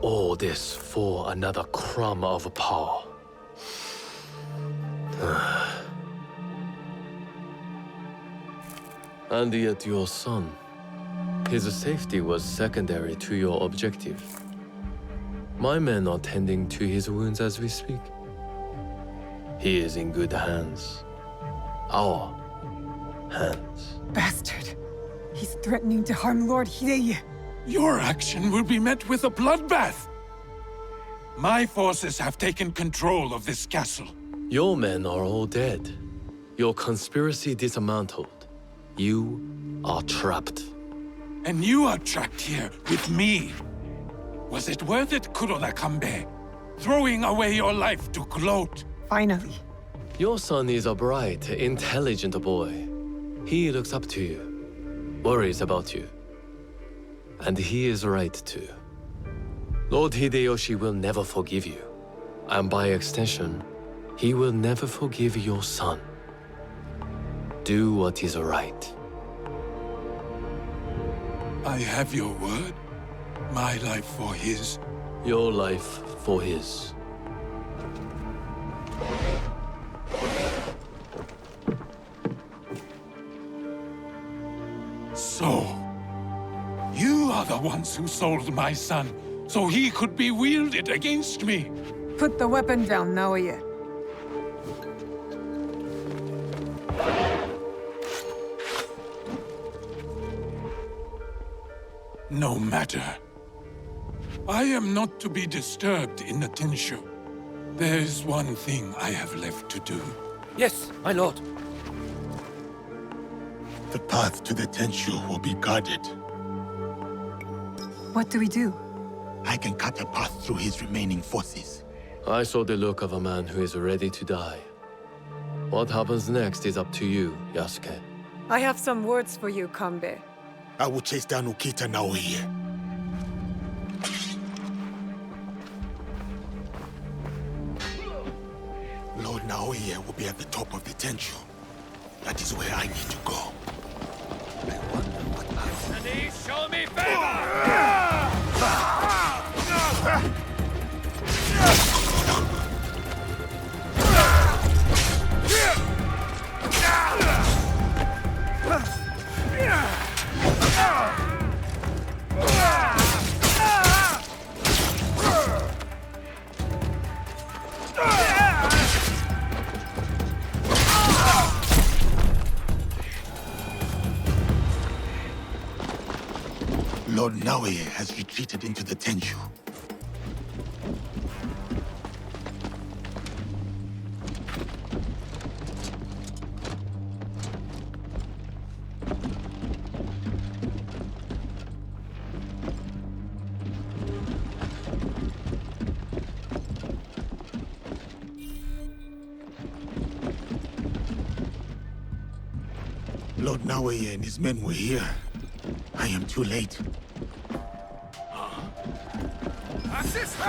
Speaker 6: All this for another crumb of power. And yet your son, his safety was secondary to your objective. My men are tending to his wounds as we speak. He is in good hands. Our hands.
Speaker 2: Bastard. He's threatening to harm Lord Hideye.
Speaker 7: Your action will be met with a bloodbath! My forces have taken control of this castle.
Speaker 6: Your men are all dead. Your conspiracy dismantled. You are trapped.
Speaker 7: And you are trapped here with me. Was it worth it, Kuroda Kanbei? Throwing away your life to gloat?
Speaker 2: Finally.
Speaker 6: Your son is a bright, intelligent boy. He looks up to you, worries about you. And he is right too. Lord Hideyoshi will never forgive you. And by extension, he will never forgive your son. Do what is right.
Speaker 7: I have your word. My life for his.
Speaker 6: Your life for his.
Speaker 7: So, you are the ones who sold my son, so he could be wielded against me.
Speaker 2: Put the weapon down, Naoye.
Speaker 7: No matter. I am not to be disturbed in the Tenshu. There is one thing I have left to do.
Speaker 9: Yes, my lord.
Speaker 8: The path to the Tenshu will be guarded.
Speaker 2: What do we do?
Speaker 8: I can cut a path through his remaining forces.
Speaker 6: I saw the look of a man who is ready to die. What happens next is up to you, Yasuke.
Speaker 2: I have some words for you, Kanbei.
Speaker 8: I will chase down Ukita Naoye. Lord Naoye will be at the top of the Tenshu. That is where I need to go. I wonder what happens.
Speaker 9: Show me favor!
Speaker 8: Lord Naoye has retreated into the Tenshu. Lord Naoye and his men were here. I am too late.
Speaker 9: Assist me!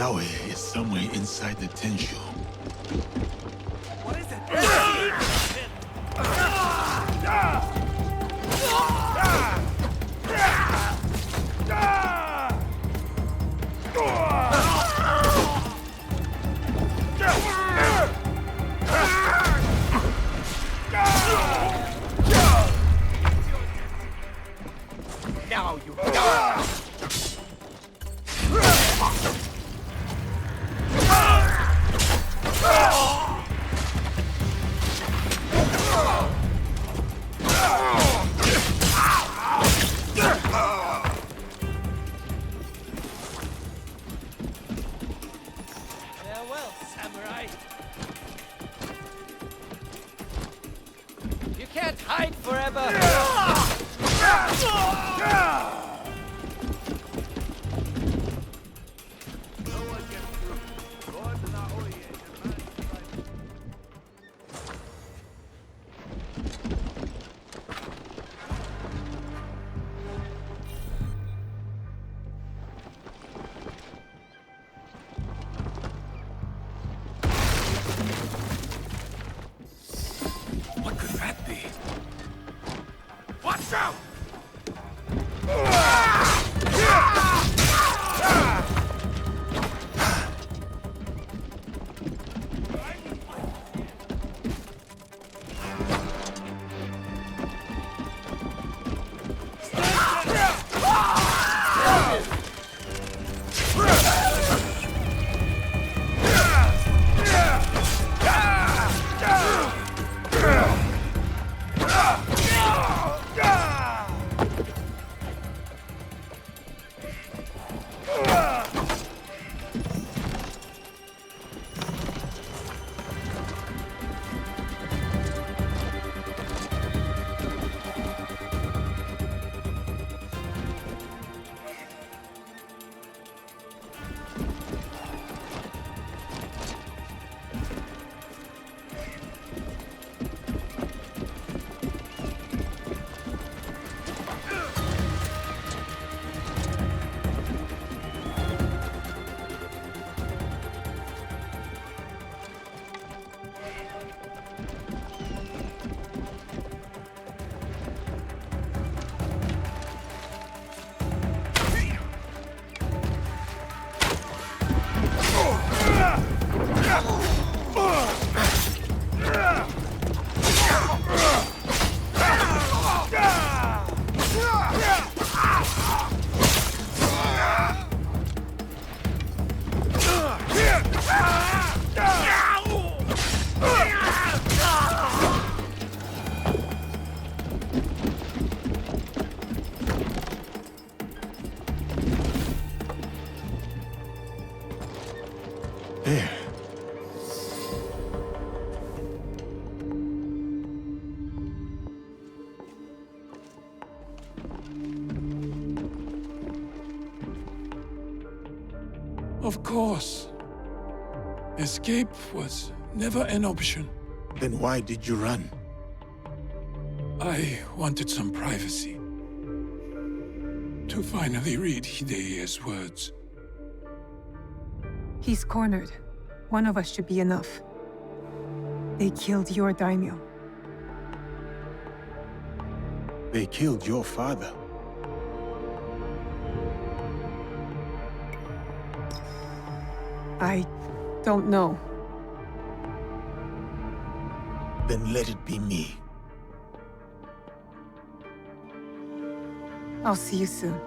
Speaker 8: Naoye is somewhere inside the Tenshu.
Speaker 9: What is it? Now you die! Farewell, samurai. You can't hide forever. What could that be? Watch out!
Speaker 8: There.
Speaker 7: Of course. Escape was never an option.
Speaker 8: Then why did you run?
Speaker 7: I wanted some privacy. To finally read Hideya's words.
Speaker 2: He's cornered. One of us should be enough. They killed your daimyo.
Speaker 8: They killed your father.
Speaker 2: I don't know.
Speaker 8: Then let it be me.
Speaker 2: I'll see you soon.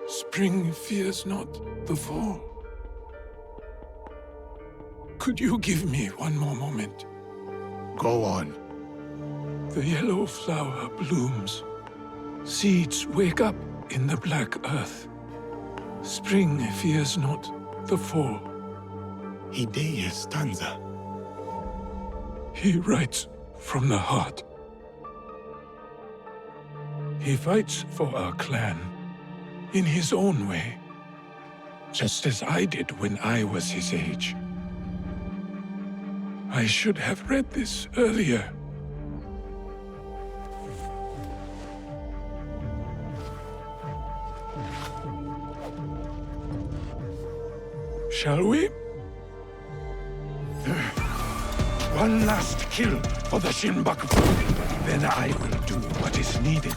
Speaker 7: Spring fears not the fall. Could you give me one more moment?
Speaker 8: Go on.
Speaker 7: The yellow flower blooms. Seeds wake up in the black earth. Spring fears not the fall.
Speaker 8: Hideya's stanza.
Speaker 7: He writes from the heart. He fights for our clan in his own way, just as I did when I was his age. I should have read this earlier. Shall we? One last kill for the Shinbaku. Then I will do what is needed.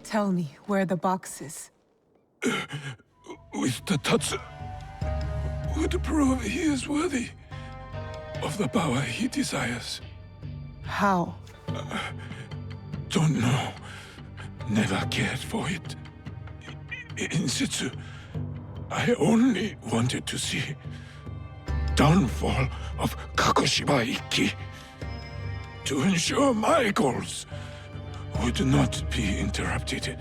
Speaker 2: Tell me where the box is.
Speaker 7: With the Tatsu would prove he is worthy of the power he desires.
Speaker 2: How?
Speaker 7: Don't know. Never cared for it. In situ, I only wanted to see downfall of Kakushiba Ikki to ensure my goals would not be interrupted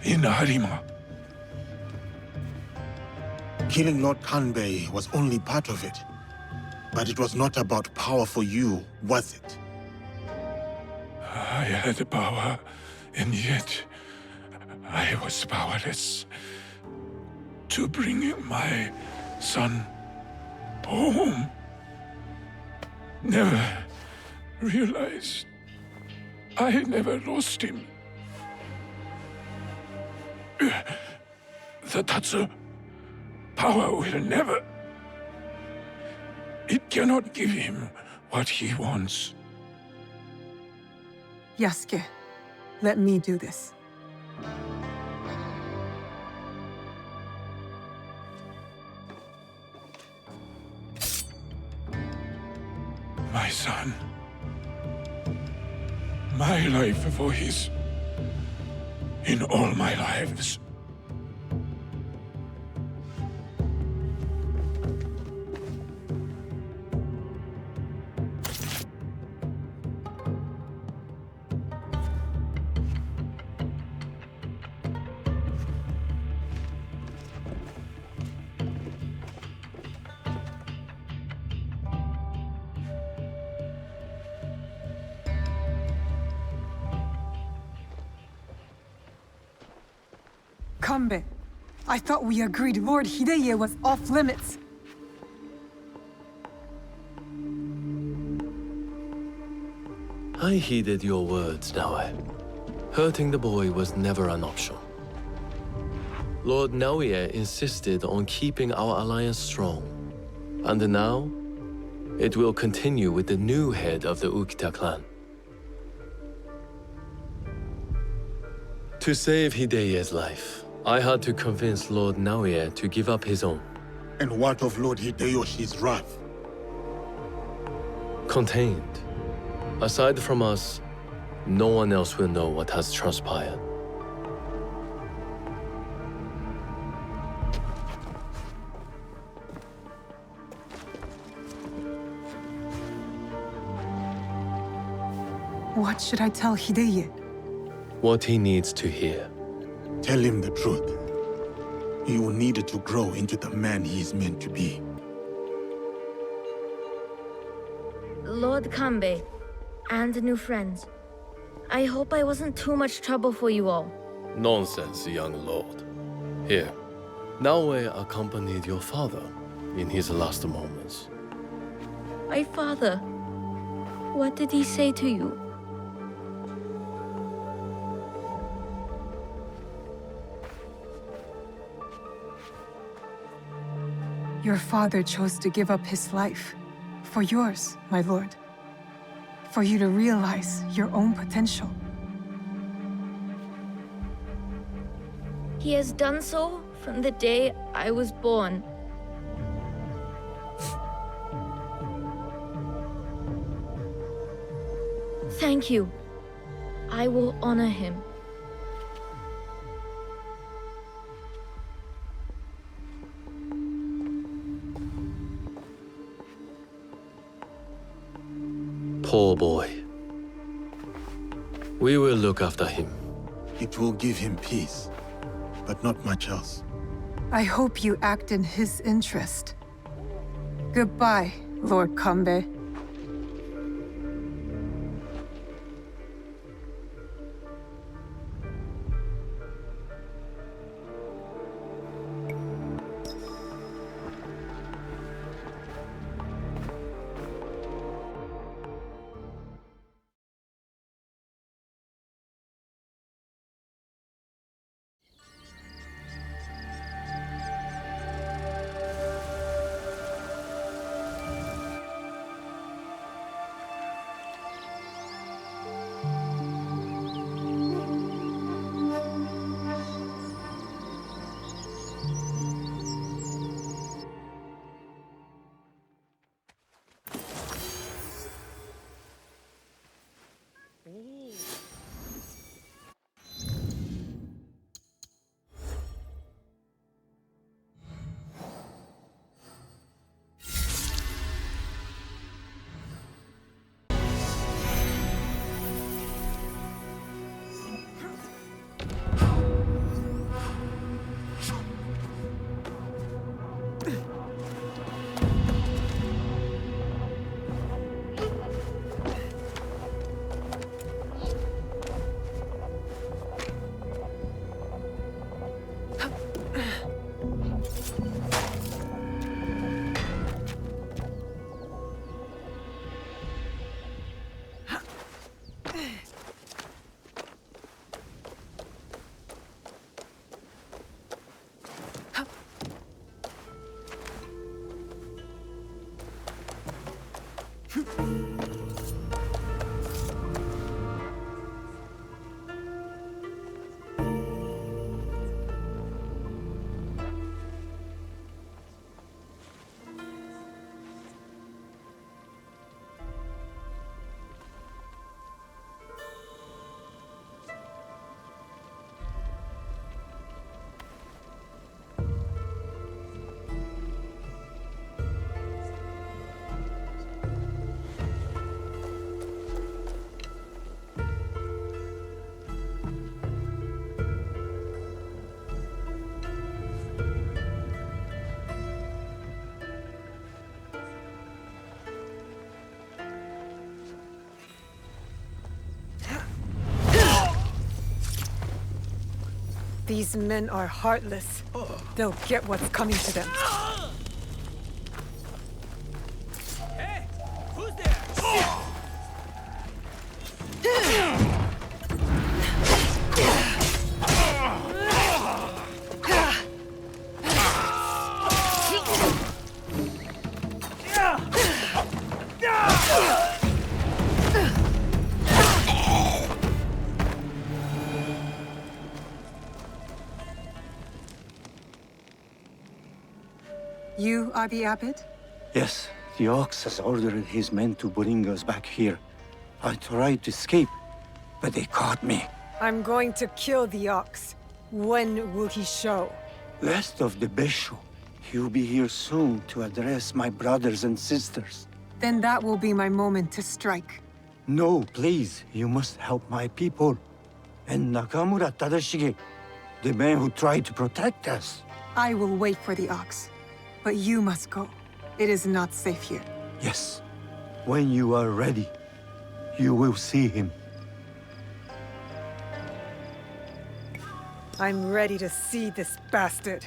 Speaker 7: in Harima.
Speaker 8: Killing Lord Kanbei was only part of it. But it was not about power for you, was it?
Speaker 7: I had power, and yet I was powerless to bring my son home. Never realized I never lost him. The Tatsu power will never. It cannot give him what he wants.
Speaker 2: Yasuke, let me do this.
Speaker 7: My son. My life for his. In all my lives.
Speaker 2: Kanbei, I thought we agreed Lord Hideye was off limits.
Speaker 6: I heeded your words, Naue. Hurting the boy was never an option. Lord Naoye insisted on keeping our alliance strong. And now, it will continue with the new head of the Ukita clan. To save Hideye's life, I had to convince Lord Naoye to give up his own.
Speaker 8: And what of Lord Hideyoshi's wrath?
Speaker 6: Contained. Aside from us, no one else will know what has transpired.
Speaker 2: What should I tell Hideye?
Speaker 6: What he needs to hear.
Speaker 8: Tell him the truth. He will need it to grow into the man he is meant to be.
Speaker 5: Lord Kanbei, and new friends. I hope I wasn't too much trouble for you all.
Speaker 6: Nonsense, young lord. Here, Naoye accompanied your father in his last moments.
Speaker 5: My father. What did he say to you?
Speaker 2: Your father chose to give up his life. For yours, my lord. For you to realize your own potential.
Speaker 5: He has done so from the day I was born. Thank you. I will honor him.
Speaker 6: Poor boy. We will look after him.
Speaker 8: It will give him peace, but not much else.
Speaker 2: I hope you act in his interest. Goodbye, Lord Kanbei. These men are heartless. They'll get what's coming to them.
Speaker 9: Hey! Who's there?
Speaker 2: You are the abbot?
Speaker 14: Yes, the Ox has ordered his men to bring us back here. I tried to escape, but they caught me.
Speaker 2: I'm going to kill the Ox. When will he show?
Speaker 14: Last of the Besho. He'll be here soon to address my brothers and sisters.
Speaker 2: Then that will be my moment to strike.
Speaker 14: No, please. You must help my people. And Nakamura Tadashige, the man who tried to protect us.
Speaker 2: I will wait for the Ox. But you must go. It is not safe here.
Speaker 14: Yes. When you are ready, you will see him.
Speaker 2: I'm ready to see this bastard.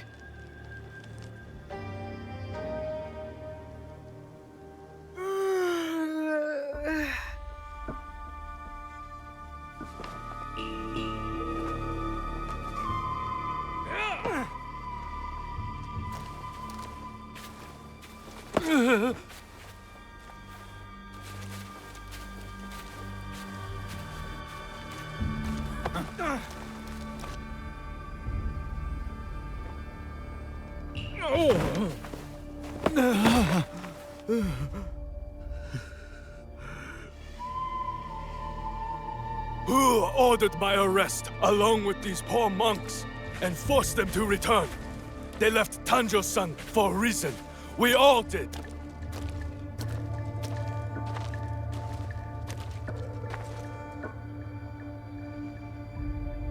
Speaker 3: Who ordered my arrest, along with these poor monks, and forced them to return? They left Tanjo-san for a reason. We all did.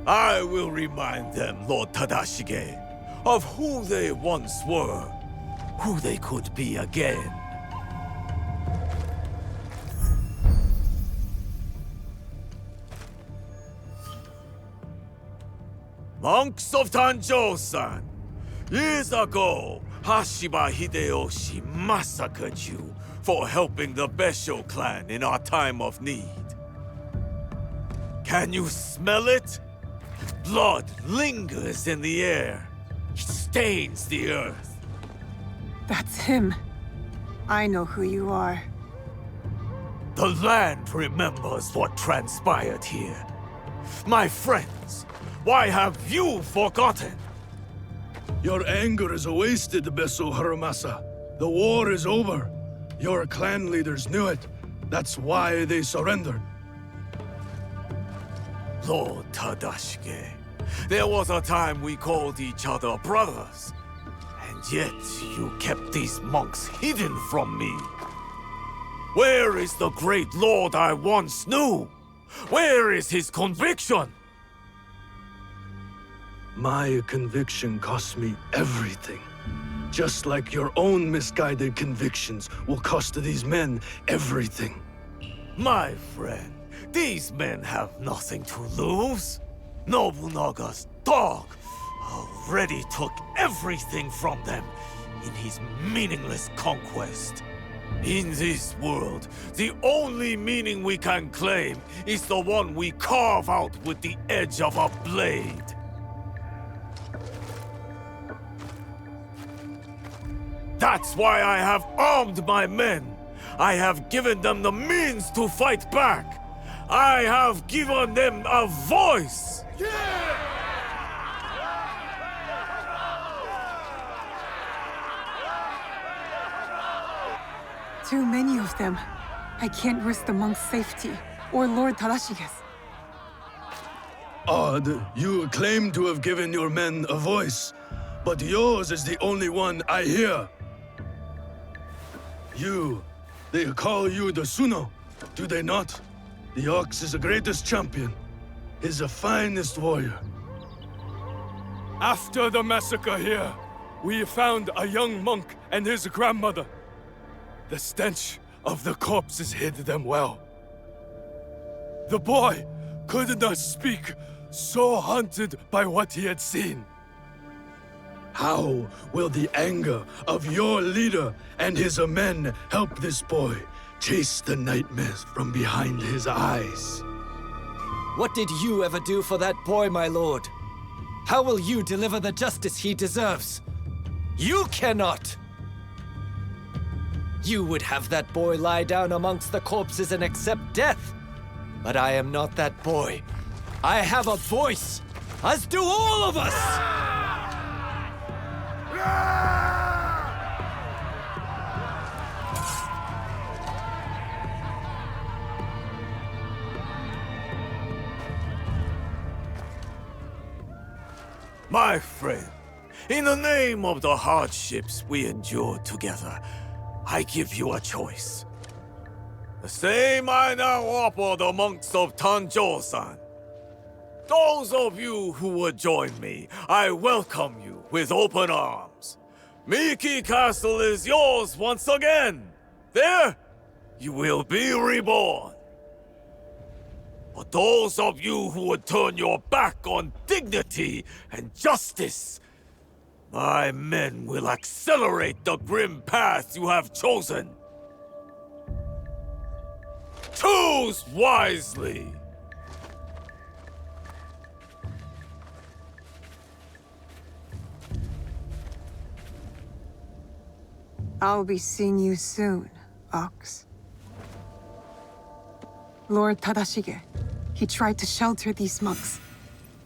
Speaker 15: I will remind them, Lord Tadashige, of who they once were, who they could be again. Monks of Tanjo-san, years ago, Hashiba Hideyoshi massacred you for helping the Besho clan in our time of need. Can you smell it? Blood lingers in the air. It stains the earth.
Speaker 2: That's him. I know who you are.
Speaker 15: The land remembers what transpired here. My friends, why have you forgotten?
Speaker 3: Your anger is wasted, Beso Haramasa. The war is over. Your clan leaders knew it. That's why they surrendered.
Speaker 15: Lord Tadashige, there was a time we called each other brothers. And yet you kept these monks hidden from me. Where is the great lord I once knew? Where is his conviction?
Speaker 3: My conviction cost me everything. Just like your own misguided convictions will cost these men everything.
Speaker 15: My friend, these men have nothing to lose. Nobunaga's dog already took everything from them in his meaningless conquest. In this world, the only meaning we can claim is the one we carve out with the edge of a blade. That's why I have armed my men. I have given them the means to fight back. I have given them a voice.
Speaker 2: Too many of them. I can't risk the monk's safety, or Lord Tadashige's.
Speaker 3: Odd, you claim to have given your men a voice, but yours is the only one I hear. They call you the Suno, do they not? The Ox is the greatest champion. He's the finest warrior. After the massacre here, we found a young monk and his grandmother. The stench of the corpses hid them well. The boy could not speak, so haunted by what he had seen. How will the anger of your leader and his men help this boy chase the nightmares from behind his eyes?
Speaker 16: What did you ever do for that boy, my lord? How will you deliver the justice he deserves? You cannot! You would have that boy lie down amongst the corpses and accept death. But I am not that boy. I have a voice, as do all of us!
Speaker 15: My friend, in the name of the hardships we endured together, I give you a choice. The same I now offer the monks of Tanjo-san. Those of you who would join me, I welcome you with open arms. Miki Castle is yours once again. There, you will be reborn. But those of you who would turn your back on dignity and justice, my men will accelerate the grim path you have chosen. Choose wisely!
Speaker 2: I'll be seeing you soon, Ox. Lord Tadashige, he tried to shelter these monks.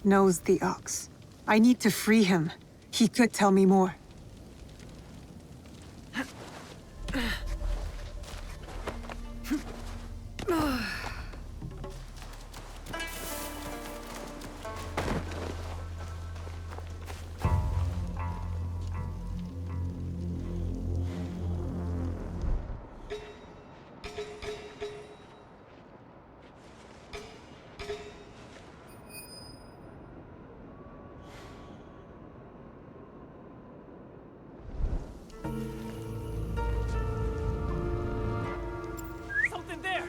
Speaker 2: Knows the Ox. I need to free him. He could tell me more.
Speaker 9: Something there!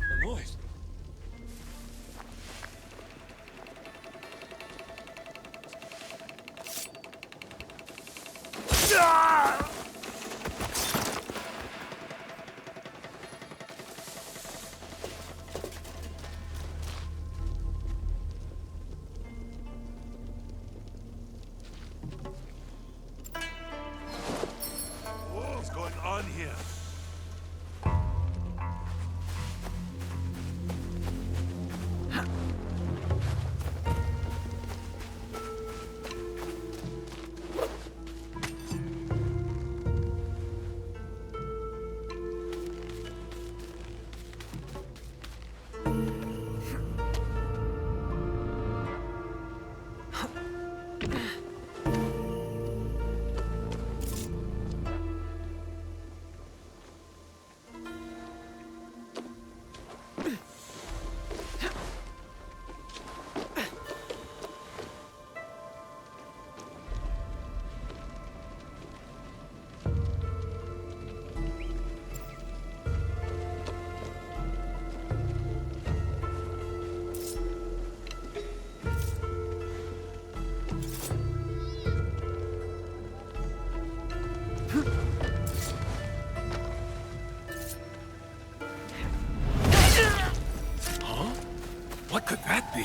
Speaker 15: The noise. What's going on here? What could that be?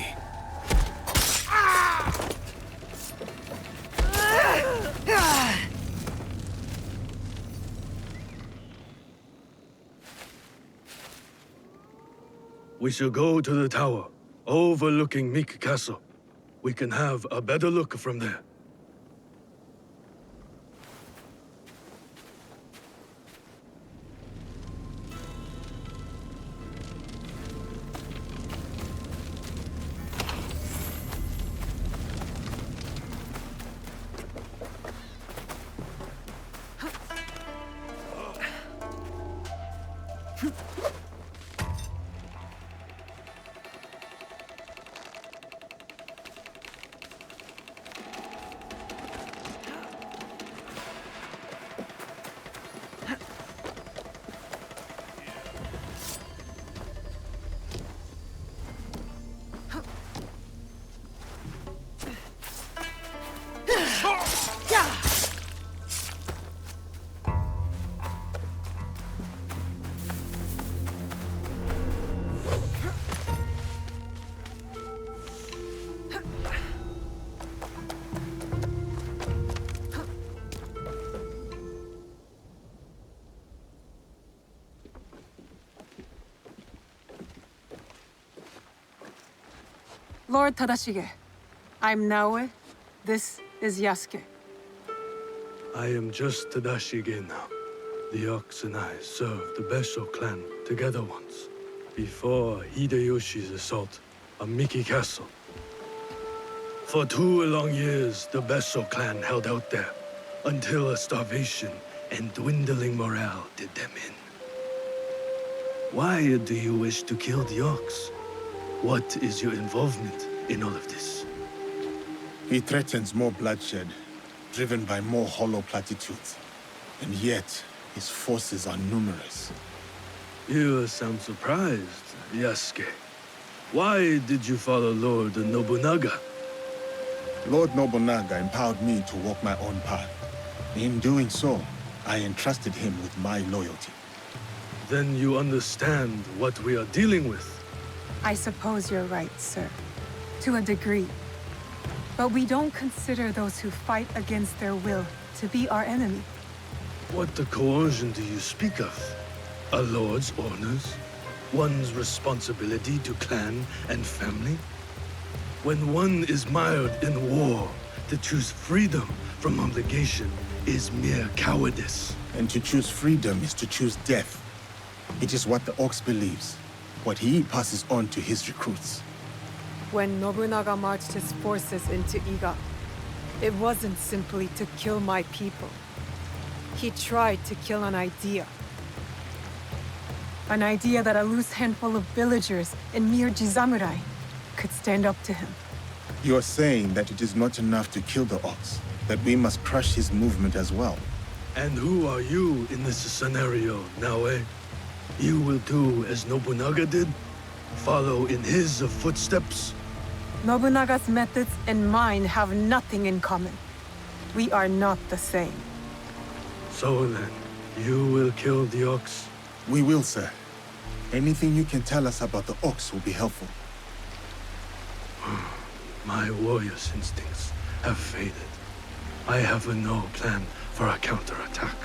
Speaker 3: We shall go to the tower, overlooking Meek Castle. We can have a better look from there.
Speaker 2: Lord Tadashige, I'm Naoe. This is Yasuke.
Speaker 3: I am just Tadashige now. The Ox and I served the Besso clan together once, before Hideyoshi's assault on Miki Castle. For 2 long years, the Besso clan held out there, until a starvation and dwindling morale did them in. Why do you wish to kill the Ox? What is your involvement in all of this?
Speaker 8: He threatens more bloodshed, driven by more hollow platitudes. And yet, his forces are numerous.
Speaker 3: You sound surprised, Yasuke. Why did you follow Lord Nobunaga?
Speaker 8: Lord Nobunaga empowered me to walk my own path. In doing so, I entrusted him with my loyalty.
Speaker 3: Then you understand what we are dealing with.
Speaker 2: I suppose you're right, sir. To a degree. But we don't consider those who fight against their will to be our enemy.
Speaker 3: What the coercion do you speak of? A lord's orders? One's responsibility to clan and family? When one is mired in war, to choose freedom from obligation is mere cowardice.
Speaker 8: And to choose freedom is to choose death. It is what the Ox believes, what he passes on to his recruits.
Speaker 2: When Nobunaga marched his forces into Iga, it wasn't simply to kill my people. He tried to kill an idea. An idea that a loose handful of villagers and mere Jizamurai could stand up to him.
Speaker 8: You are saying that it is not enough to kill the Ox, that we must crush his movement as well.
Speaker 3: And who are you in this scenario, Naoe? You will do as Nobunaga did? Follow in his footsteps?
Speaker 2: Nobunaga's methods and mine have nothing in common. We are not the same.
Speaker 3: So then, you will kill the Ox?
Speaker 8: We will, sir. Anything you can tell us about the Ox will be helpful.
Speaker 3: My warrior's instincts have faded. I have no plan for a counterattack.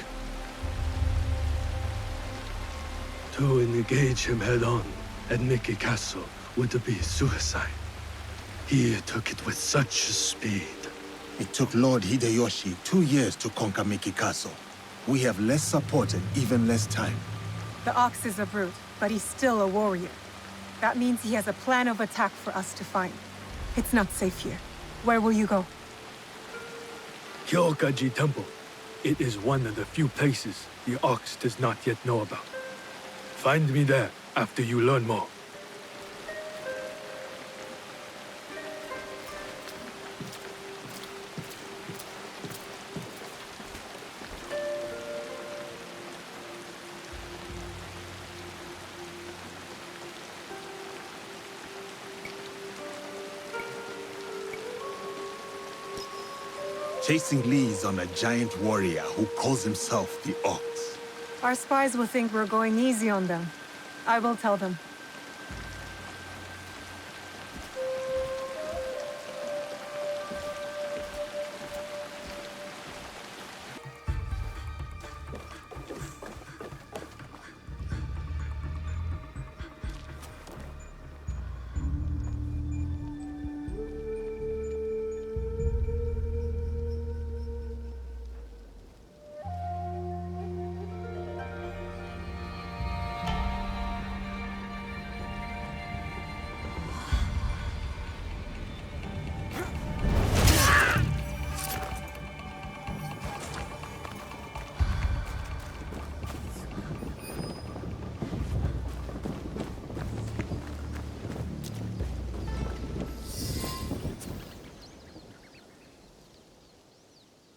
Speaker 3: To engage him head-on at Miki Castle would be suicide. He took it with such speed.
Speaker 8: It took Lord Hideyoshi 2 years to conquer Miki Castle. We have less support and even less time.
Speaker 2: The Ox is a brute, but he's still a warrior. That means he has a plan of attack for us to find. It's not safe here. Where will you go?
Speaker 3: Kyokaji Temple. It is one of the few places the Ox does not yet know about. Find me there after you learn more.
Speaker 8: Chasing leads on a giant warrior who calls himself the Ox.
Speaker 2: Our spies will think we're going easy on them. I will tell them.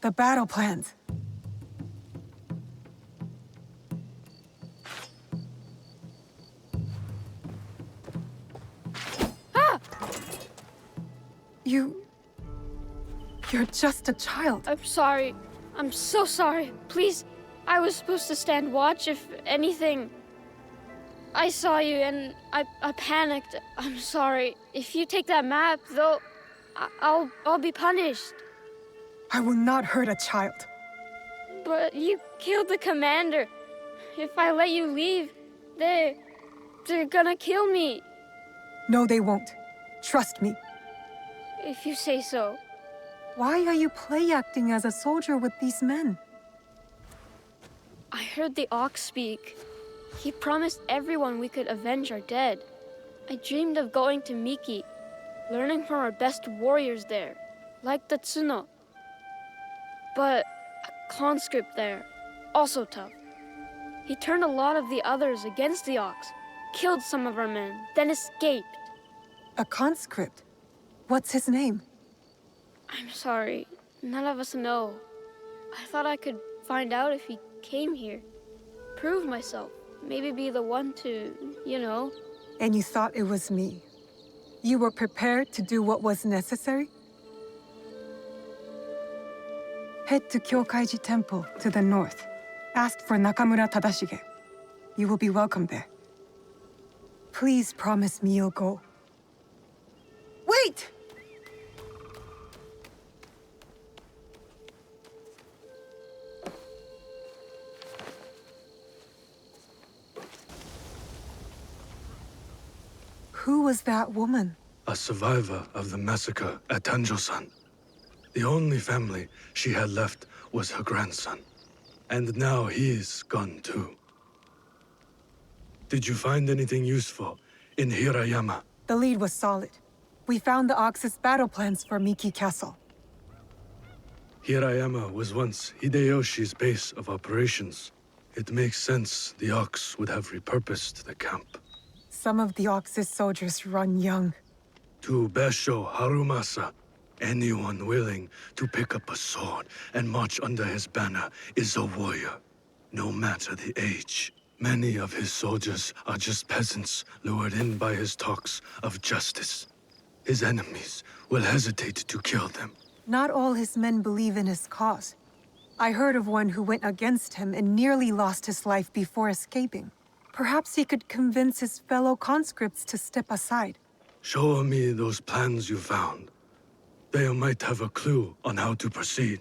Speaker 2: The battle plans.
Speaker 17: Ah!
Speaker 2: You're just a child.
Speaker 17: I'm sorry. I'm so sorry. Please, I was supposed to stand watch if anything. I saw you and I panicked. I'm sorry. If you take that map, though, I'll be punished.
Speaker 2: I will not hurt a child.
Speaker 17: But you killed the commander. If I let you leave, they're gonna kill me.
Speaker 2: No, they won't. Trust me.
Speaker 17: if you say so.
Speaker 2: Why are you play acting as a soldier with these men?
Speaker 17: I heard the ox speak. He promised everyone we could avenge our dead. I dreamed of going to Miki, learning from our best warriors there, like Tatsuno. But a conscript there, also tough. He turned a lot of the others against the ox, killed some of our men, then escaped.
Speaker 2: A conscript? What's his name?
Speaker 17: I'm sorry, none of us know. I thought I could find out if he came here, prove myself, maybe be the one to, you know.
Speaker 2: And you thought it was me? You were prepared to do what was necessary? Head to Kyokaiji Temple to the north. Ask for Nakamura Tadashige. You will be welcome there. Please promise me you'll go. Wait! Who was that woman?
Speaker 3: A survivor of the massacre at Tanjo-san. The only family she had left was her grandson. And now he's gone too. Did you find anything useful in Hirayama?
Speaker 2: The lead was solid. We found the Ox's battle plans for Miki Castle.
Speaker 3: Hirayama was once Hideyoshi's base of operations. It makes sense the Ox would have repurposed the camp.
Speaker 2: Some of the Ox's soldiers run young.
Speaker 3: To Basho Harumasa, anyone willing to pick up a sword and march under his banner is a warrior, no matter the age. Many of his soldiers are just peasants lured in by his talks of justice. His enemies will hesitate to kill them.
Speaker 2: Not all his men believe in his cause. I heard of one who went against him and nearly lost his life before escaping. Perhaps he could convince his fellow conscripts to step aside.
Speaker 3: Show me those plans you found. They might have a clue on how to proceed.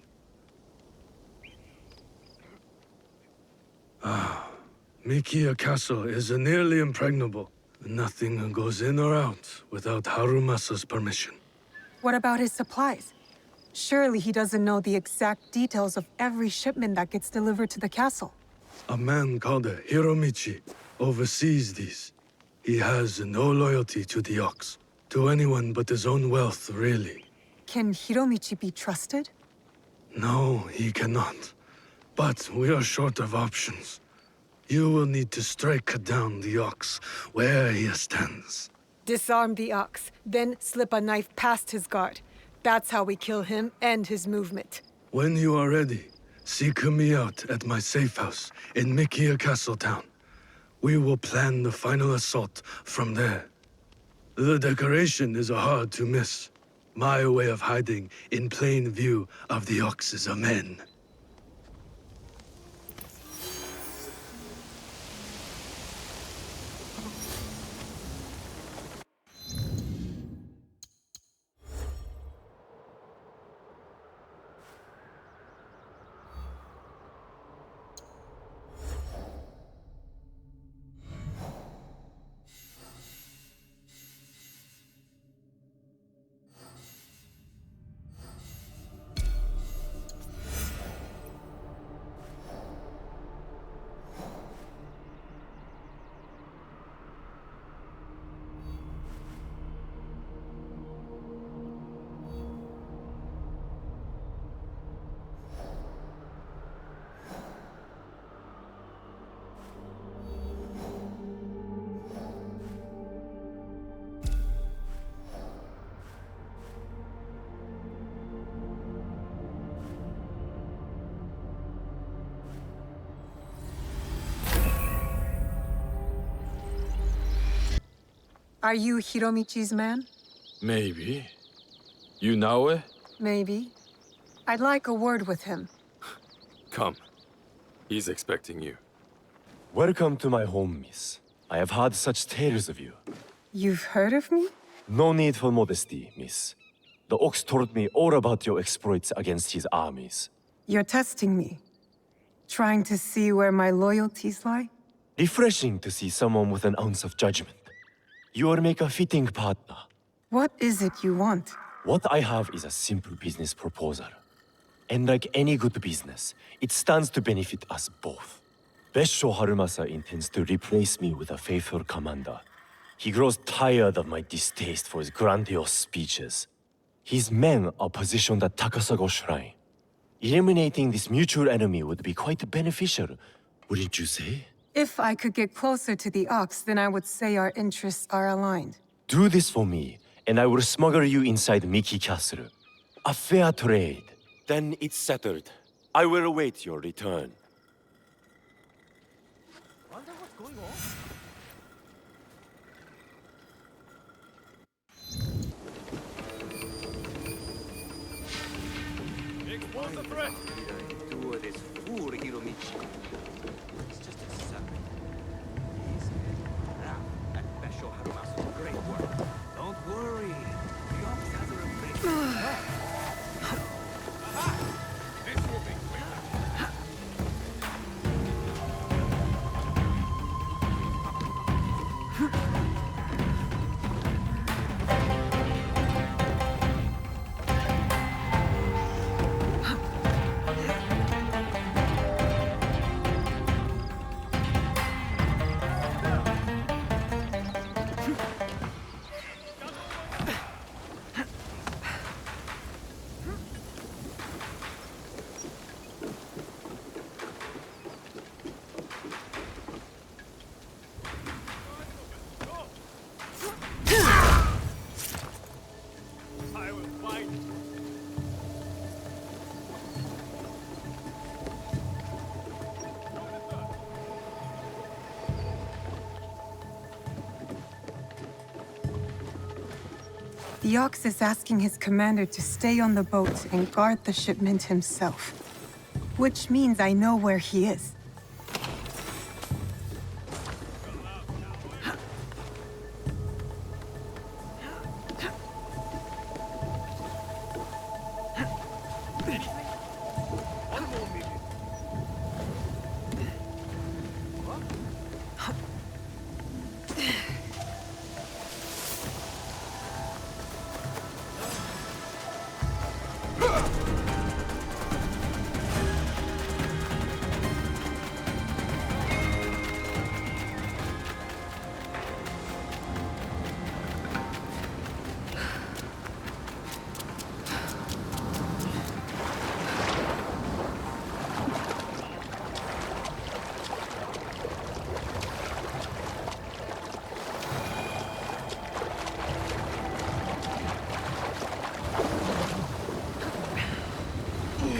Speaker 3: Mikiya Castle is nearly impregnable. Nothing goes in or out without Harumasa's permission.
Speaker 2: What about his supplies? Surely he doesn't know the exact details of every shipment that gets delivered to the castle.
Speaker 3: A man called Hiromichi oversees these. He has no loyalty to the Ox, to anyone but his own wealth, really.
Speaker 2: Can Hiromichi be trusted?
Speaker 3: No, he cannot. But we are short of options. You will need to strike down the Ox where he stands.
Speaker 2: Disarm the Ox, then slip a knife past his guard. That's how we kill him and his movement.
Speaker 3: When you are ready, seek me out at my safe house in Mikiya Castle Town. We will plan the final assault from there. The decoration is hard to miss. My way of hiding in plain view of the Ox's men.
Speaker 2: Are you Hiromichi's man?
Speaker 18: Maybe. You know it?
Speaker 2: Maybe. I'd like a word with him.
Speaker 18: Come. He's expecting you.
Speaker 19: Welcome to my home, miss. I have heard such tales of you.
Speaker 2: You've heard of me?
Speaker 19: No need for modesty, miss. The Ox told me all about your exploits against his armies.
Speaker 2: You're testing me. Trying to see where my loyalties lie?
Speaker 19: Refreshing to see someone with an ounce of judgment. You will make a fitting partner.
Speaker 2: What is it you want?
Speaker 19: What I have is a simple business proposal. And like any good business, it stands to benefit us both. Besho Harumasa intends to replace me with a faithful commander. He grows tired of my distaste for his grandiose speeches. His men are positioned at Takasago Shrine. Eliminating this mutual enemy would be quite beneficial, wouldn't you say?
Speaker 2: If I could get closer to the Ox, then I would say our interests are aligned.
Speaker 19: Do this for me, and I will smuggle you inside Miki Castle. A fair trade. Then it's settled. I will await your return.
Speaker 15: Expose the threat! Do this fool, Hiromichi. It's just a second. Easy. Now, that Besho Harumasa's great work. Don't worry. The Ox has a replacement. This will be quick.
Speaker 2: The Ox is asking his commander to stay on the boat and guard the shipment himself. Which means I know where he is.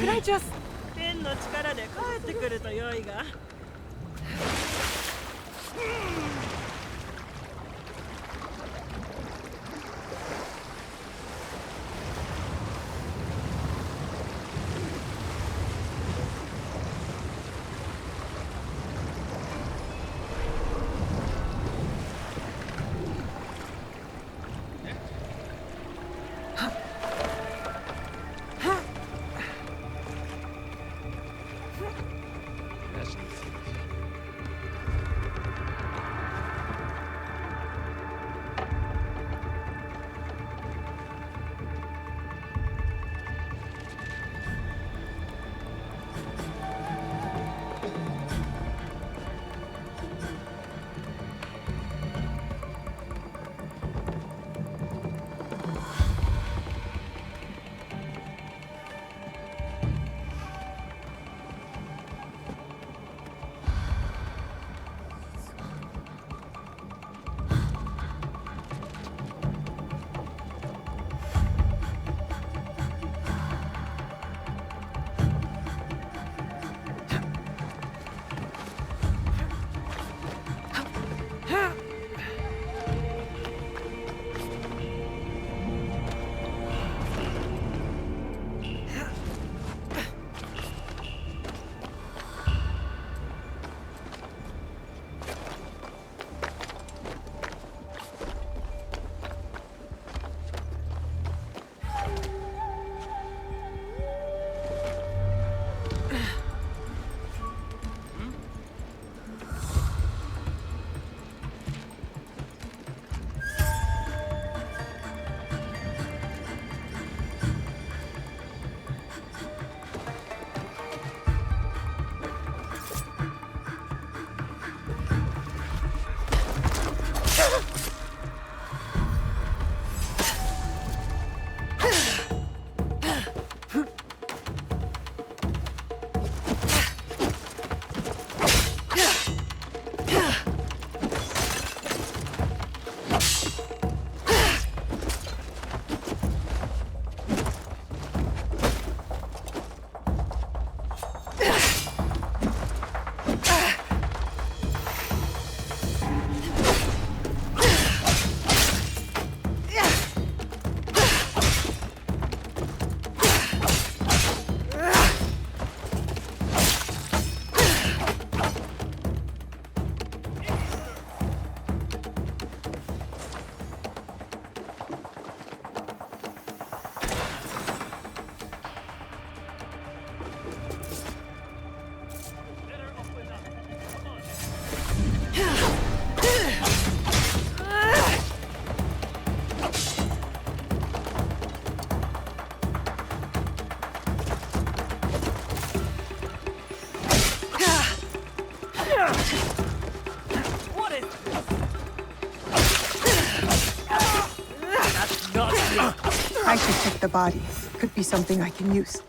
Speaker 2: Could I just...
Speaker 20: 天の力で帰ってくると良いが。
Speaker 9: What is That's not me.
Speaker 2: I should check the body. Could be something I can use.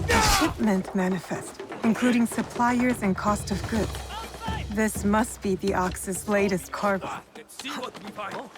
Speaker 2: A shipment manifest, including suppliers and cost of goods. This must be the Ox's latest cargo.
Speaker 9: Let's see what we find.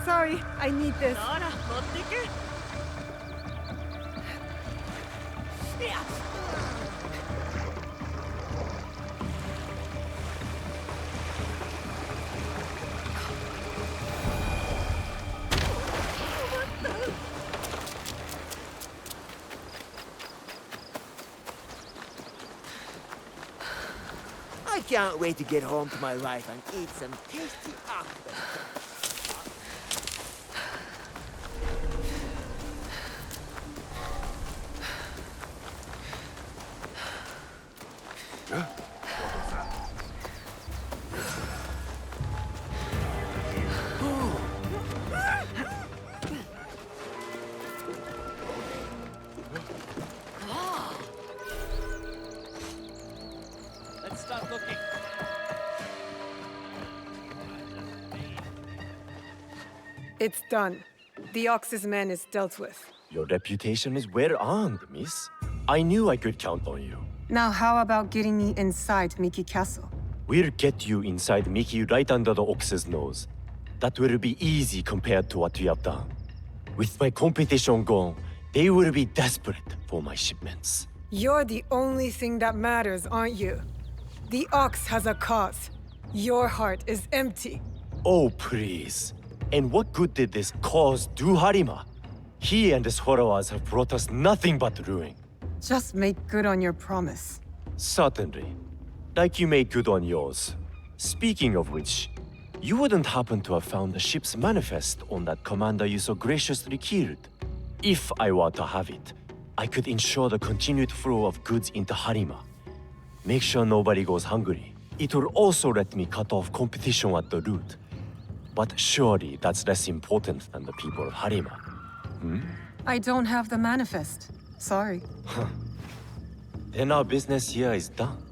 Speaker 2: Sorry, I need this.
Speaker 21: I can't wait to get home to my wife and eat some tasty octopus.
Speaker 9: Let's start looking.
Speaker 2: It's done. The Ox's man is dealt with.
Speaker 19: Your reputation is well earned, miss. I knew I could count on you.
Speaker 2: Now how about getting me inside Mickey Castle?
Speaker 19: We'll get you inside Mickey right under the Ox's nose. That will be easy compared to what you have done. With my competition gone, they will be desperate for my shipments.
Speaker 2: You're the only thing that matters, aren't you? The Ox has a cause. Your heart is empty.
Speaker 19: Oh, please. And what good did this cause do Harima? He and his followers have brought us nothing but ruin.
Speaker 2: Just make good on your promise.
Speaker 19: Certainly. Like you made good on yours. Speaking of which, you wouldn't happen to have found the ship's manifest on that commander you so graciously killed. If I were to have it, I could ensure the continued flow of goods into Harima. Make sure nobody goes hungry. It will also let me cut off competition at the root. But surely that's less important than the people of Harima. Hmm?
Speaker 2: I don't have the manifest. Sorry.
Speaker 19: Then our business here is done.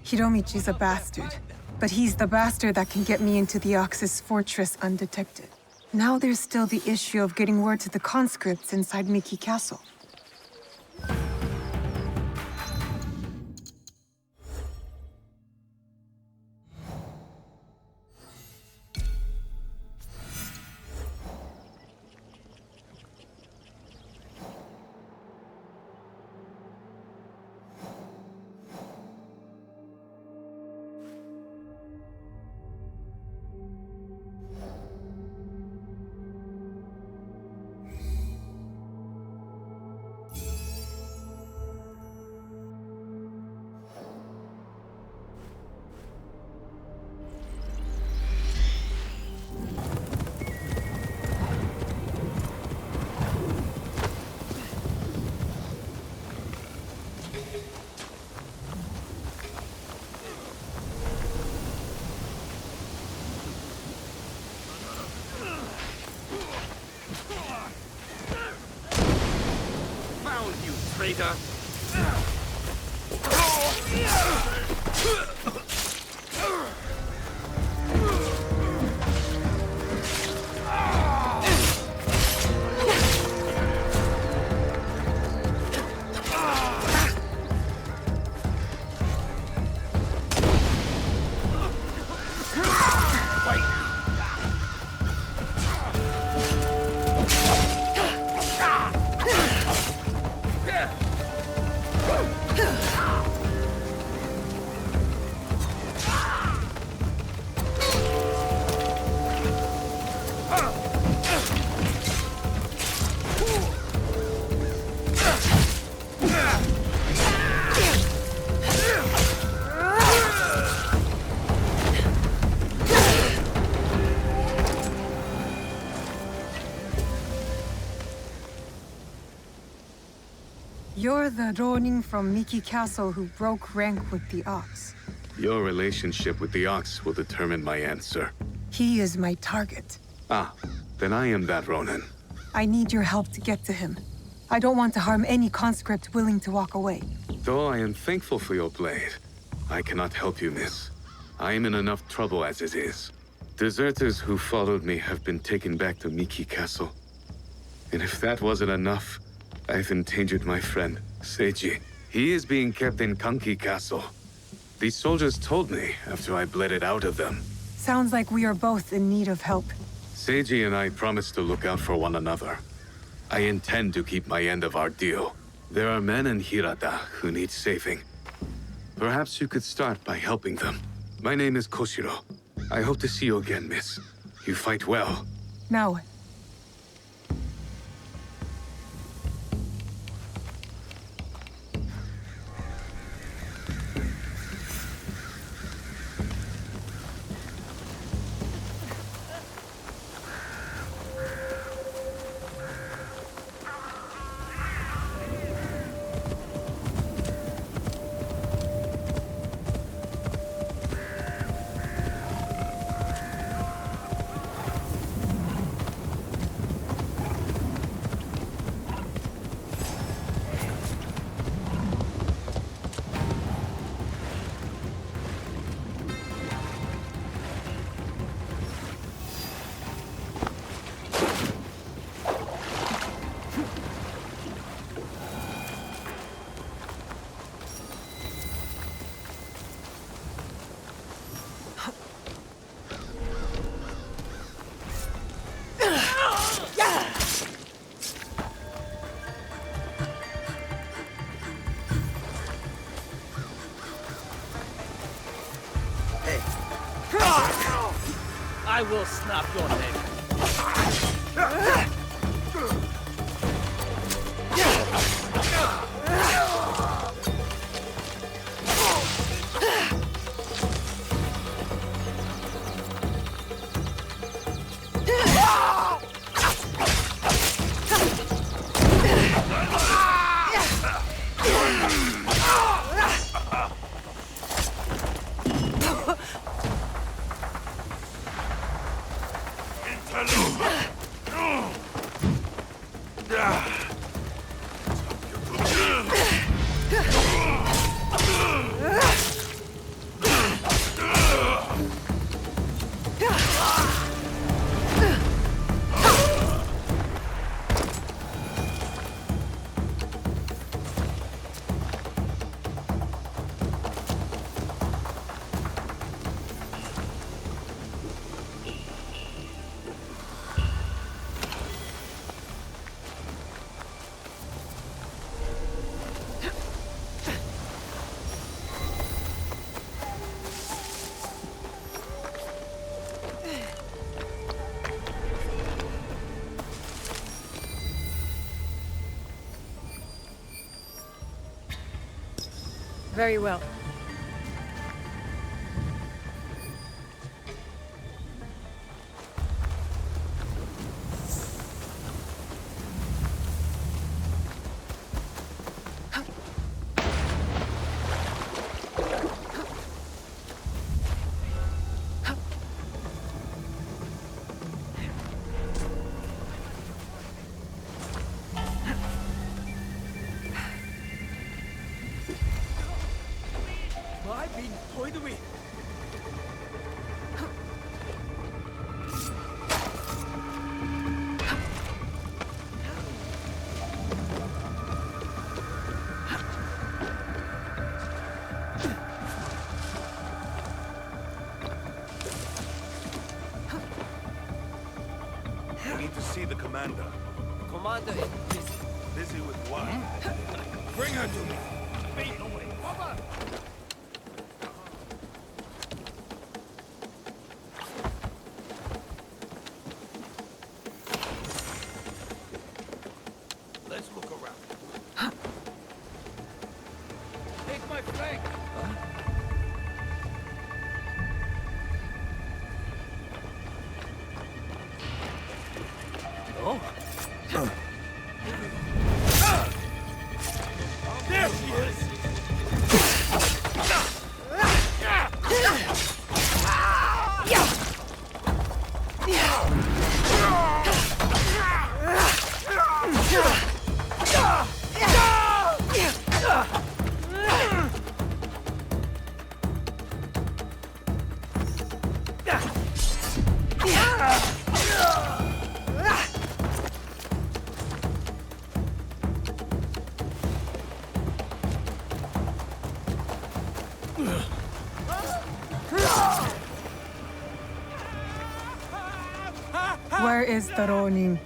Speaker 2: Hiromichi's a bastard. But he's the bastard that can get me into the Ox's fortress undetected. Now there's still the issue of getting word to the conscripts inside Mickey Castle.
Speaker 15: Traitor!
Speaker 2: You're the Ronin from Miki Castle who broke rank with the Ox.
Speaker 4: Your relationship with the Ox will determine my answer.
Speaker 2: He is my target.
Speaker 4: Ah, then I am that Ronin.
Speaker 2: I need your help to get to him. I don't want to harm any conscript willing to walk away.
Speaker 4: Though I am thankful for your blade, I cannot help you, miss. I am in enough trouble as it is. Deserters who followed me have been taken back to Miki Castle. And if that wasn't enough, I've endangered my friend, Seiji. He is being kept in Kanki Castle. These soldiers told me after I bled it out of them.
Speaker 2: Sounds like we are both in need of help.
Speaker 4: Seiji and I promised to look out for one another. I intend to keep my end of our deal. There are men in Hirata who need saving. Perhaps you could start by helping them. My name is Koshiro. I hope to see you again, miss. You fight well.
Speaker 2: Now,
Speaker 9: I will snap your neck.
Speaker 22: Very well.
Speaker 23: I need to see the commander.
Speaker 21: Commander is busy.
Speaker 23: Busy with what?
Speaker 21: Bring her to me.
Speaker 23: Beat away. Cover!
Speaker 21: Let's look around. Take my flank.
Speaker 9: Oh.
Speaker 2: Where is the Ronin?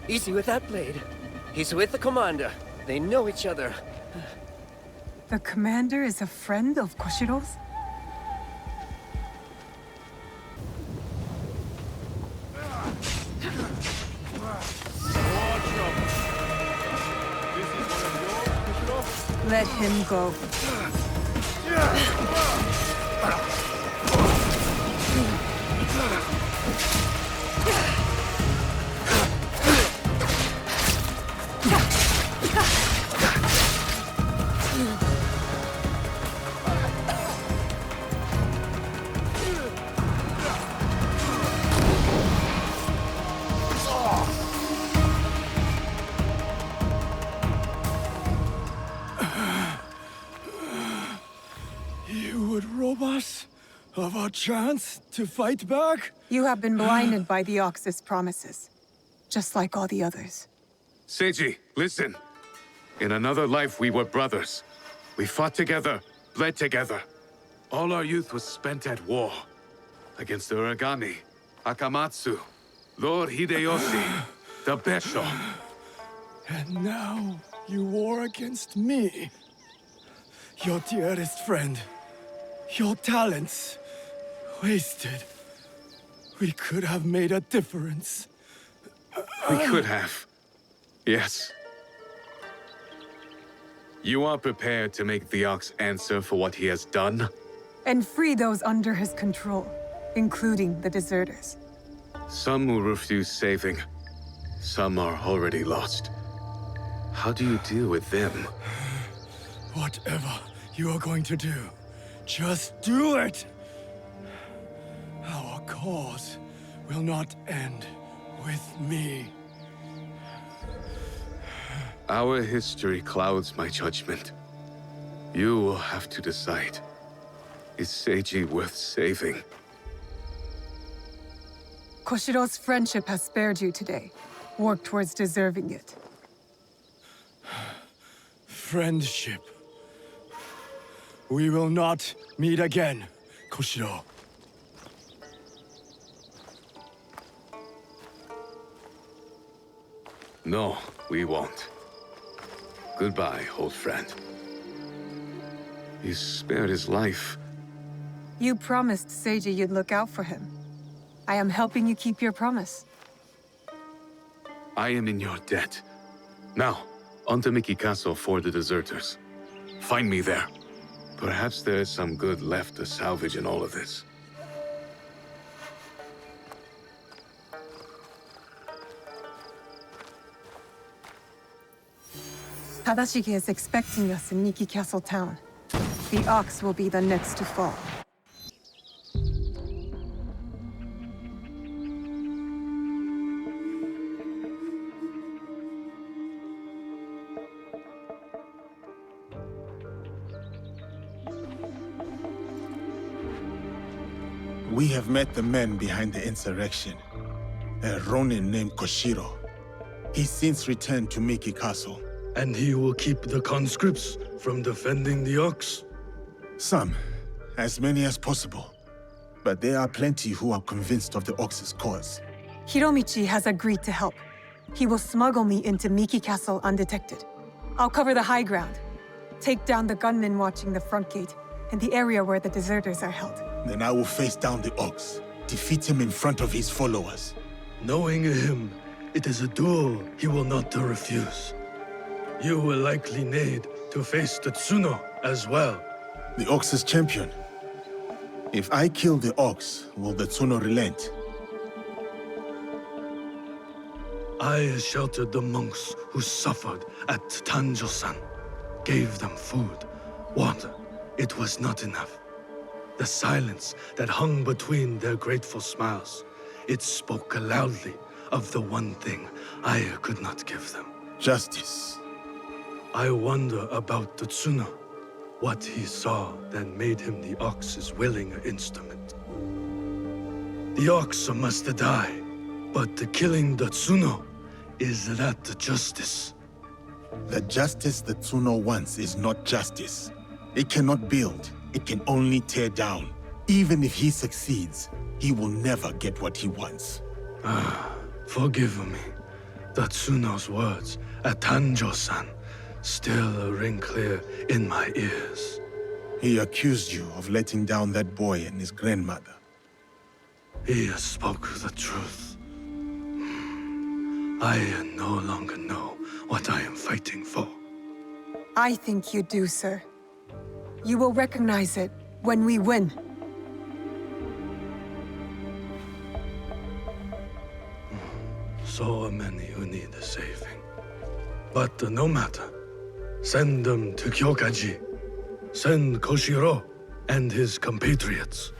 Speaker 1: Easy with that blade. He's with the commander. They know each other.
Speaker 2: The commander is a friend of Koshiro's? Let him go.
Speaker 3: You would rob us of our chance to fight back?
Speaker 2: You have been blinded by the Ox's promises, just like all the others.
Speaker 4: Seiji, listen. In another life, we were brothers. We fought together, bled together. All our youth was spent at war. Against the Uragami, Akamatsu, Lord Hideyoshi, the Besho.
Speaker 3: And now you war against me. Your dearest friend. Your talents. Wasted. We could have made a difference.
Speaker 4: We could have. Yes. You are prepared to make the Ox answer for what he has done?
Speaker 2: And free those under his control, including the deserters.
Speaker 4: Some will refuse saving. Some are already lost. How do you deal with them?
Speaker 3: Whatever you are going to do, just do it! Our cause will not end with me.
Speaker 4: Our history clouds my judgment. You will have to decide. Is Seiji worth saving?
Speaker 2: Koshiro's friendship has spared you today. Work towards deserving it.
Speaker 3: Friendship. We will not meet again, Koshiro.
Speaker 4: No, we won't. Goodbye, old friend. You spared his life.
Speaker 2: You promised Seiji you'd look out for him. I am helping you keep your promise.
Speaker 4: I am in your debt. Now, on to Miki Castle for the deserters. Find me there. Perhaps there is some good left to salvage in all of this.
Speaker 2: Tadashige is expecting us in Miki Castle town. The Ox will be the next to fall.
Speaker 8: We have met the men behind the insurrection. A Ronin named Koshiro. He's since returned to Miki Castle.
Speaker 11: And he will keep the conscripts from defending the Ox?
Speaker 8: Some. As many as possible. But there are plenty who are convinced of the Ox's cause.
Speaker 2: Hiromichi has agreed to help. He will smuggle me into Miki Castle undetected. I'll cover the high ground. Take down the gunmen watching the front gate, and the area where the deserters are held.
Speaker 8: Then I will face down the Ox. Defeat him in front of his followers.
Speaker 11: Knowing him, it is a duel he will not refuse. You will likely need to face the Tsuno as well.
Speaker 8: The Ox's champion. If I kill the Ox, will the Tsuno relent?
Speaker 11: I sheltered the monks who suffered at Tanjo-san. Gave them food, water. It was not enough. The silence that hung between their grateful smiles, it spoke loudly of the one thing I could not give them.
Speaker 8: Justice.
Speaker 11: I wonder about the Tsuno. What he saw that made him the Ox's willing instrument. The Ox must die, but killing the Tsuno, is that justice?
Speaker 8: The justice the Tsuno wants is not justice. It cannot build, it can only tear down. Even if he succeeds, he will never get what he wants.
Speaker 11: Forgive me. Tatsuno's words at Tanjo-san still ring clear in my ears.
Speaker 8: He accused you of letting down that boy and his grandmother.
Speaker 11: He spoke the truth. I no longer know what I am fighting for.
Speaker 2: I think you do, sir. You will recognize it when we win.
Speaker 11: So many who need saving. But no matter. Send them to Kyokaji. Send Koshiro and his compatriots.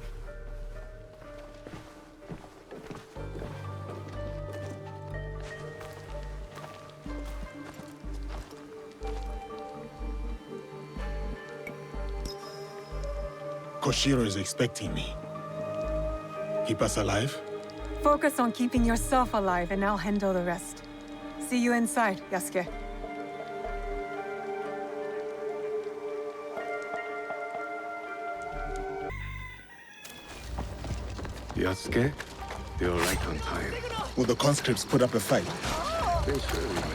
Speaker 8: Koshiro is expecting me. Keep us alive?
Speaker 2: Focus on keeping yourself alive, and I'll handle the rest. See you inside, Yasuke.
Speaker 4: Yasuke, you're right on time.
Speaker 8: Will the conscripts put up a fight?
Speaker 4: They surely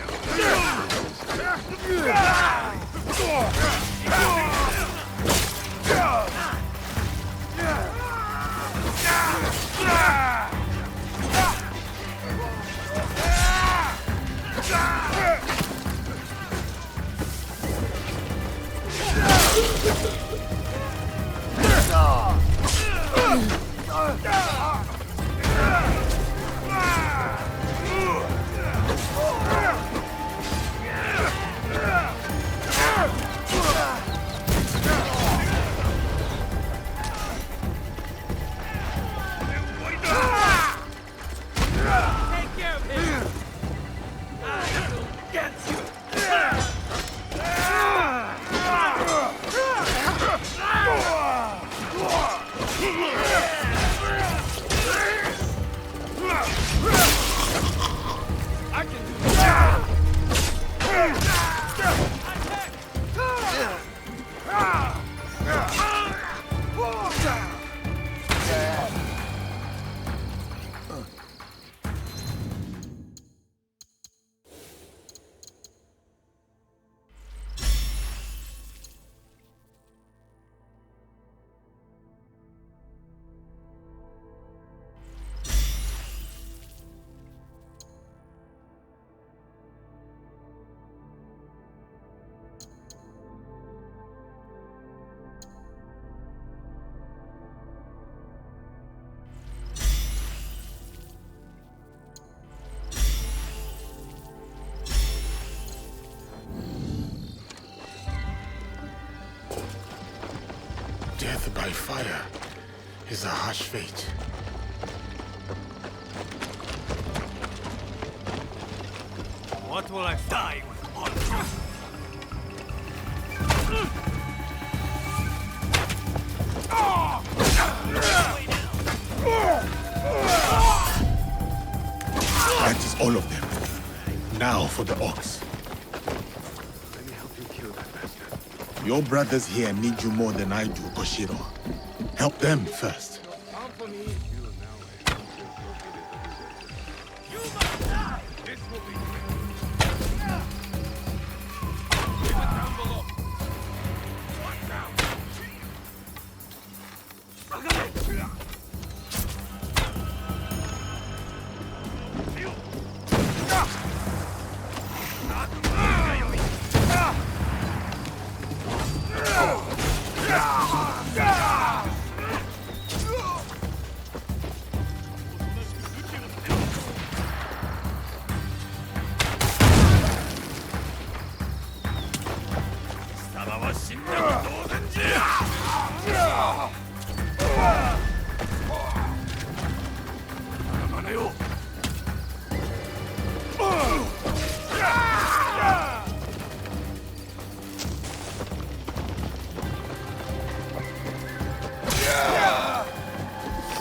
Speaker 8: Death by fire is a harsh fate.
Speaker 9: What will I die with honor?
Speaker 8: That is all of them. Now for the Ox.
Speaker 4: Let me help you kill that bastard.
Speaker 8: Your brothers here need you more than I do, Koshiro. Help them first.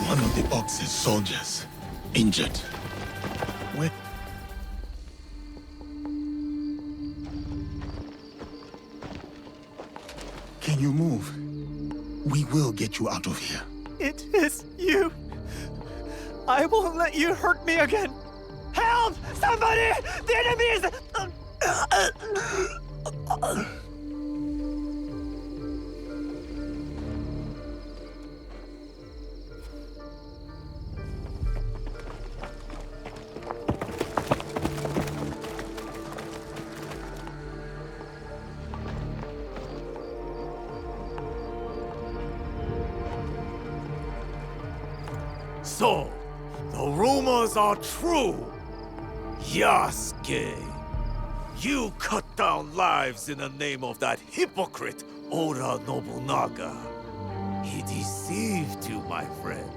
Speaker 8: One of the Ox's soldiers, injured. Where? Can you move? We will get you out of here.
Speaker 16: It is you. I won't let you hurt me again. Help! Somebody! The enemy is...
Speaker 15: So, the rumors are true. Yasuke, you cut down lives in the name of that hypocrite, Oda Nobunaga. He deceived you, my friend.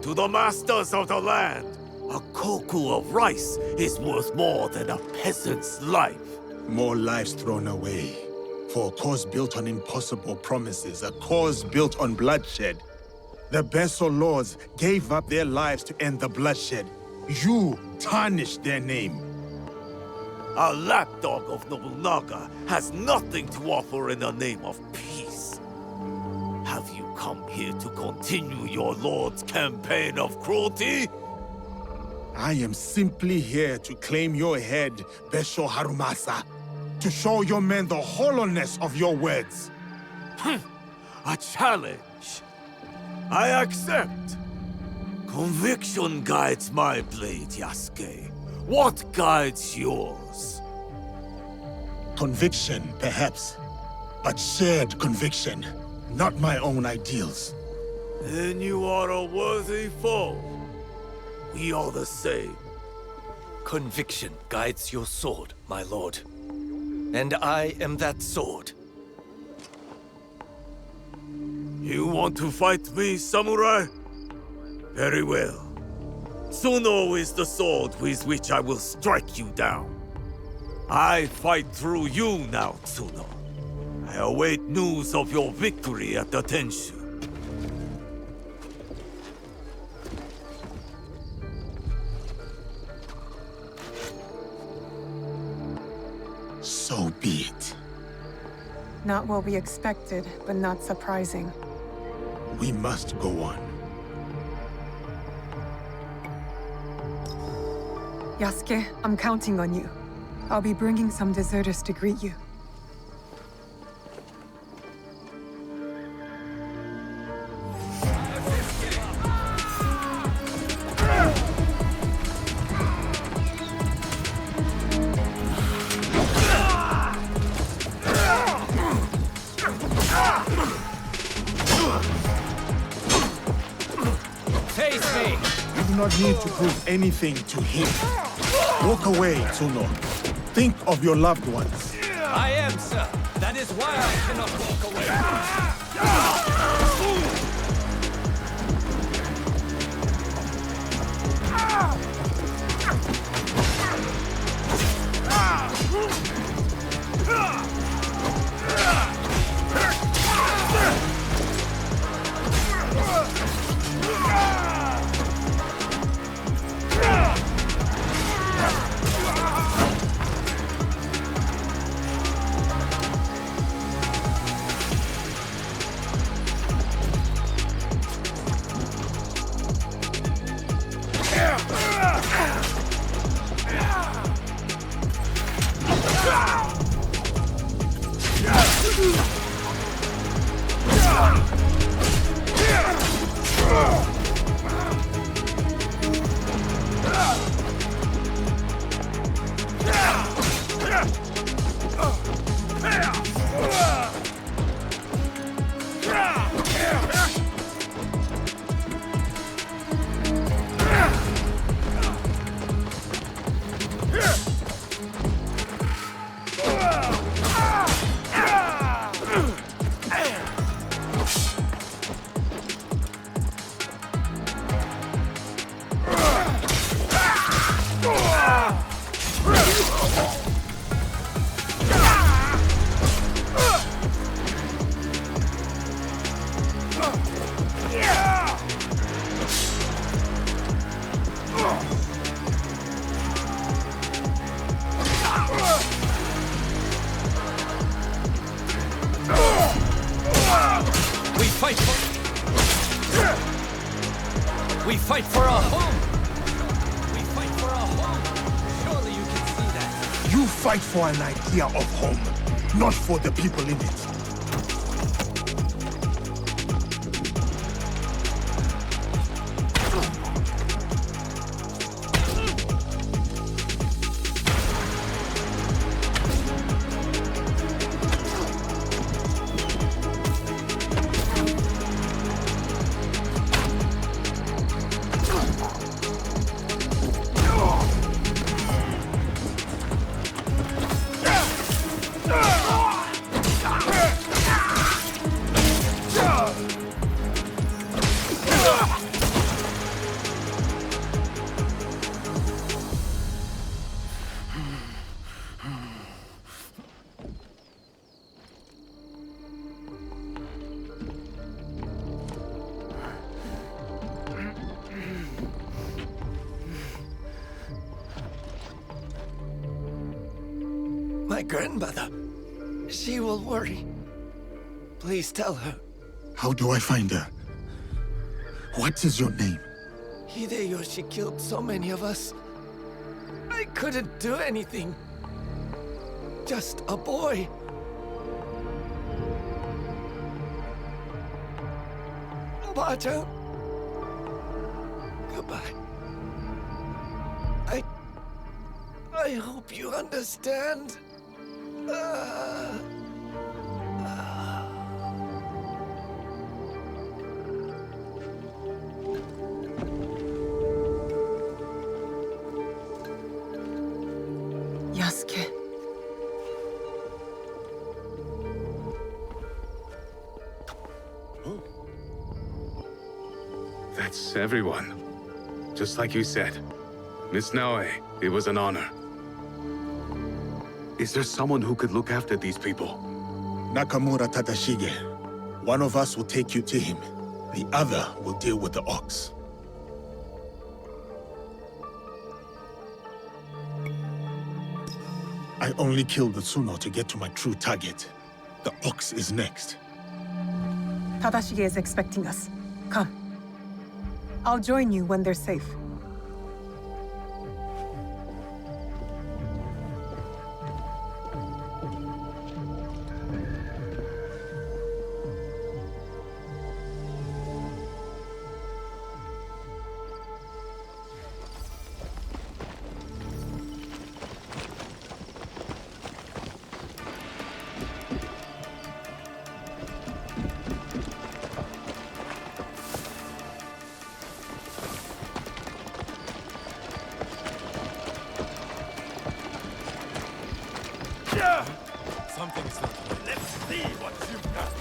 Speaker 15: To the masters of the land, a koku of rice is worth more than a peasant's life.
Speaker 8: More lives thrown away. For a cause built on impossible promises, a cause built on bloodshed. The Besso lords gave up their lives to end the bloodshed. You tarnished their name.
Speaker 15: A lapdog of Nobunaga has nothing to offer in the name of peace. Have you come here to continue your lord's campaign of cruelty?
Speaker 8: I am simply here to claim your head, Besho Harumasa. To show your men the hollowness of your words.
Speaker 15: A challenge. I accept. Conviction guides my blade, Yasuke. What guides yours?
Speaker 8: Conviction, perhaps. But shared conviction, not my own ideals.
Speaker 15: Then you are a worthy foe. We are the same.
Speaker 16: Conviction guides your sword, my lord. And I am that sword.
Speaker 15: You want to fight me, samurai? Very well. Tsuno is the sword with which I will strike you down. I fight through you now, Tsuno. I await news of your victory at the Tenshu.
Speaker 8: So be it.
Speaker 2: Not what we expected, but not surprising.
Speaker 8: We must go on.
Speaker 2: Yasuke, I'm counting on you. I'll be bringing some deserters to greet you.
Speaker 8: You do not need to prove anything to him. Walk away, Tsuno. Think of your loved ones.
Speaker 16: I am, sir. That is why I cannot walk away. fight for... We fight for our home! We fight for our home! Surely you can see that.
Speaker 8: You fight for an idea of home, not for the people in it.
Speaker 1: My grandmother. She will worry. Please tell her.
Speaker 8: How do I find her? What is your name?
Speaker 1: Hideyoshi killed so many of us. I couldn't do anything. Just a boy. Ba-chan. Goodbye. I hope you understand.
Speaker 2: Yasuke.
Speaker 4: That's everyone. Just like you said. Miss Naoe, it was an honor. Is there someone who could look after these people?
Speaker 8: Nakamura Tadashige. One of us will take you to him. The other will deal with the ox. I only killed the Tsuno to get to my true target. The ox is next.
Speaker 2: Tadashige is expecting us. Come. I'll join you when they're safe.
Speaker 23: Something's not right. Let's see what you've got.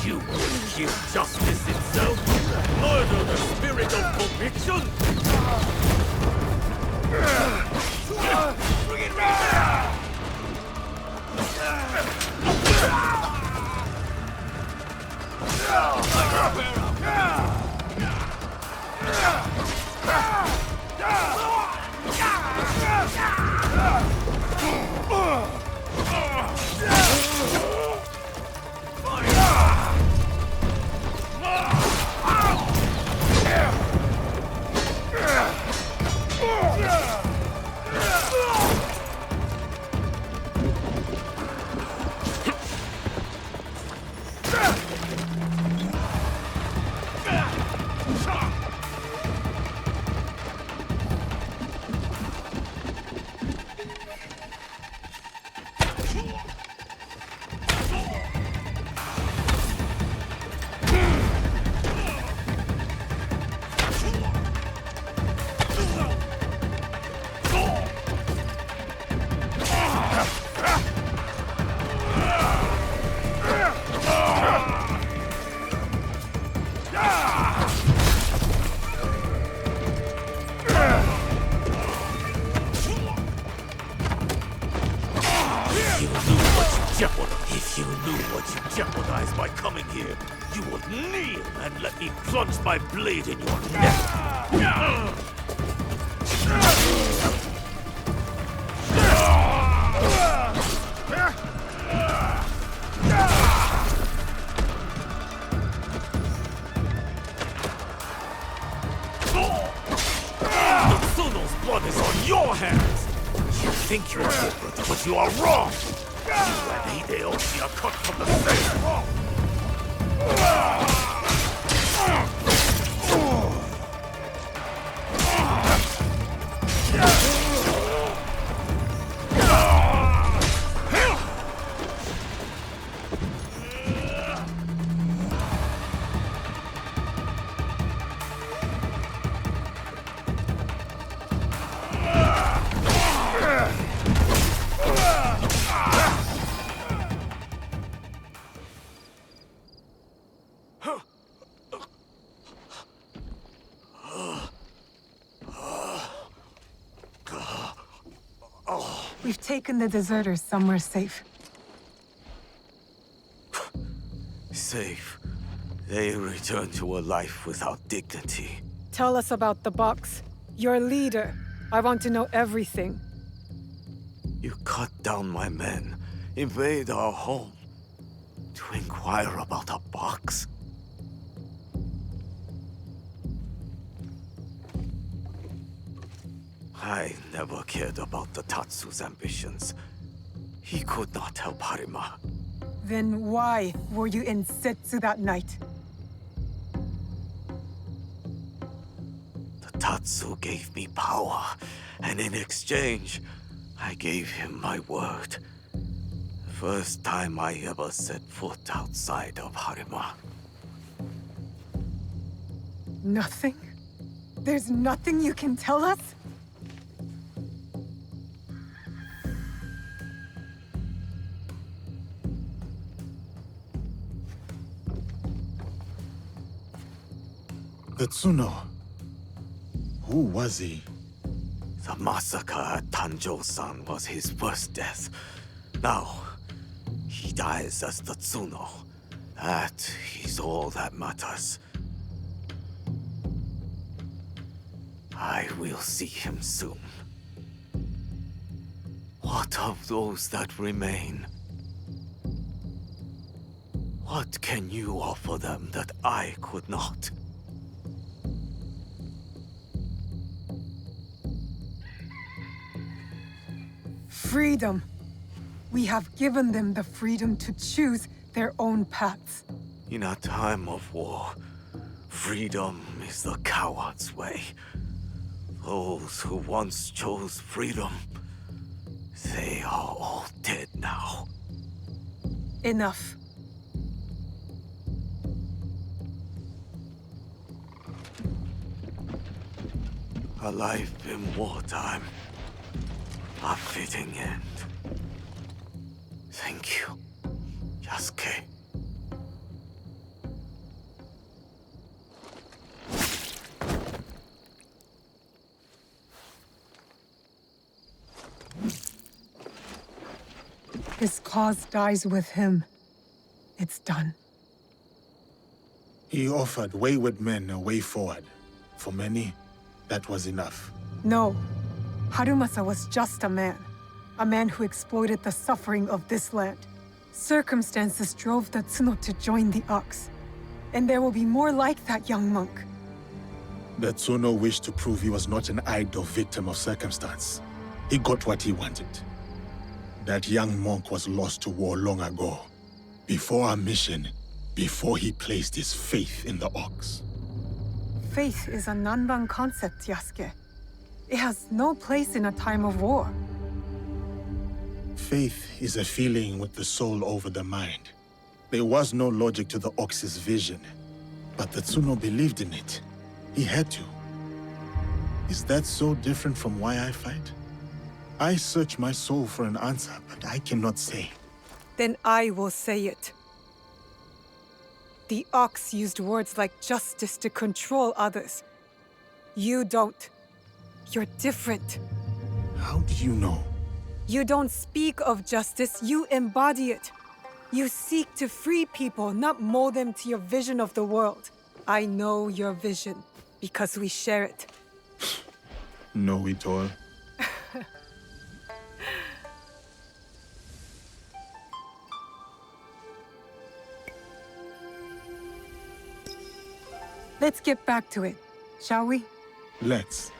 Speaker 15: You would kill justice itself? Murder the spirit of conviction? Bring it back! If you knew what you jeopardized by coming here, you would kneel and let me plunge my blade in your neck. Nozono's blood is on your hands! You think you're different, but you are wrong! You and Hideyoshi are cut from the same cloth!
Speaker 2: We've taken the deserters somewhere safe.
Speaker 15: Safe. They return to a life without dignity.
Speaker 2: Tell us about the box. Your leader. I want to know everything.
Speaker 15: You cut down my men, invade our home, to inquire about a box? I never cared about the Tatsu's ambitions. He could not help Harima.
Speaker 2: Then why were you in Setsu that night?
Speaker 15: The Tatsu gave me power, and in exchange, I gave him my word. The first time I ever set foot outside of Harima.
Speaker 2: Nothing? There's nothing you can tell us?
Speaker 8: The Tsuno. Who was he?
Speaker 15: The massacre at Tanjo-san was his first death. Now, he dies as the Tsuno. That is all that matters. I will see him soon. What of those that remain? What can you offer them that I could not?
Speaker 2: Freedom. We have given them the freedom to choose their own paths.
Speaker 15: In a time of war, freedom is the coward's way. Those who once chose freedom, they are all dead now.
Speaker 2: Enough.
Speaker 15: A life in wartime. A fitting end. Thank you, Yasuke.
Speaker 2: His cause dies with him. It's done.
Speaker 8: He offered wayward men a way forward. For many, that was enough.
Speaker 2: No. Harumasa was just a man who exploited the suffering of this land. Circumstances drove the Tsuno to join the Ox. And there will be more like that young monk.
Speaker 8: The Tsuno wished to prove he was not an idle victim of circumstance. He got what he wanted. That young monk was lost to war long ago. Before our mission, before he placed his faith in the Ox.
Speaker 2: Faith is a Nanban concept, Yasuke. It has no place in a time of war.
Speaker 8: Faith is a feeling with the soul over the mind. There was no logic to the Ox's vision, but the Tsuno believed in it. He had to. Is that so different from why I fight? I search my soul for an answer, but I cannot say.
Speaker 2: Then I will say it. The Ox used words like justice to control others. You don't. You're different.
Speaker 8: How do you know?
Speaker 2: You don't speak of justice, you embody it. You seek to free people, not mold them to your vision of the world. I know your vision, because we share it.
Speaker 8: Know it all.
Speaker 2: Let's get back to it, shall we?
Speaker 8: Let's.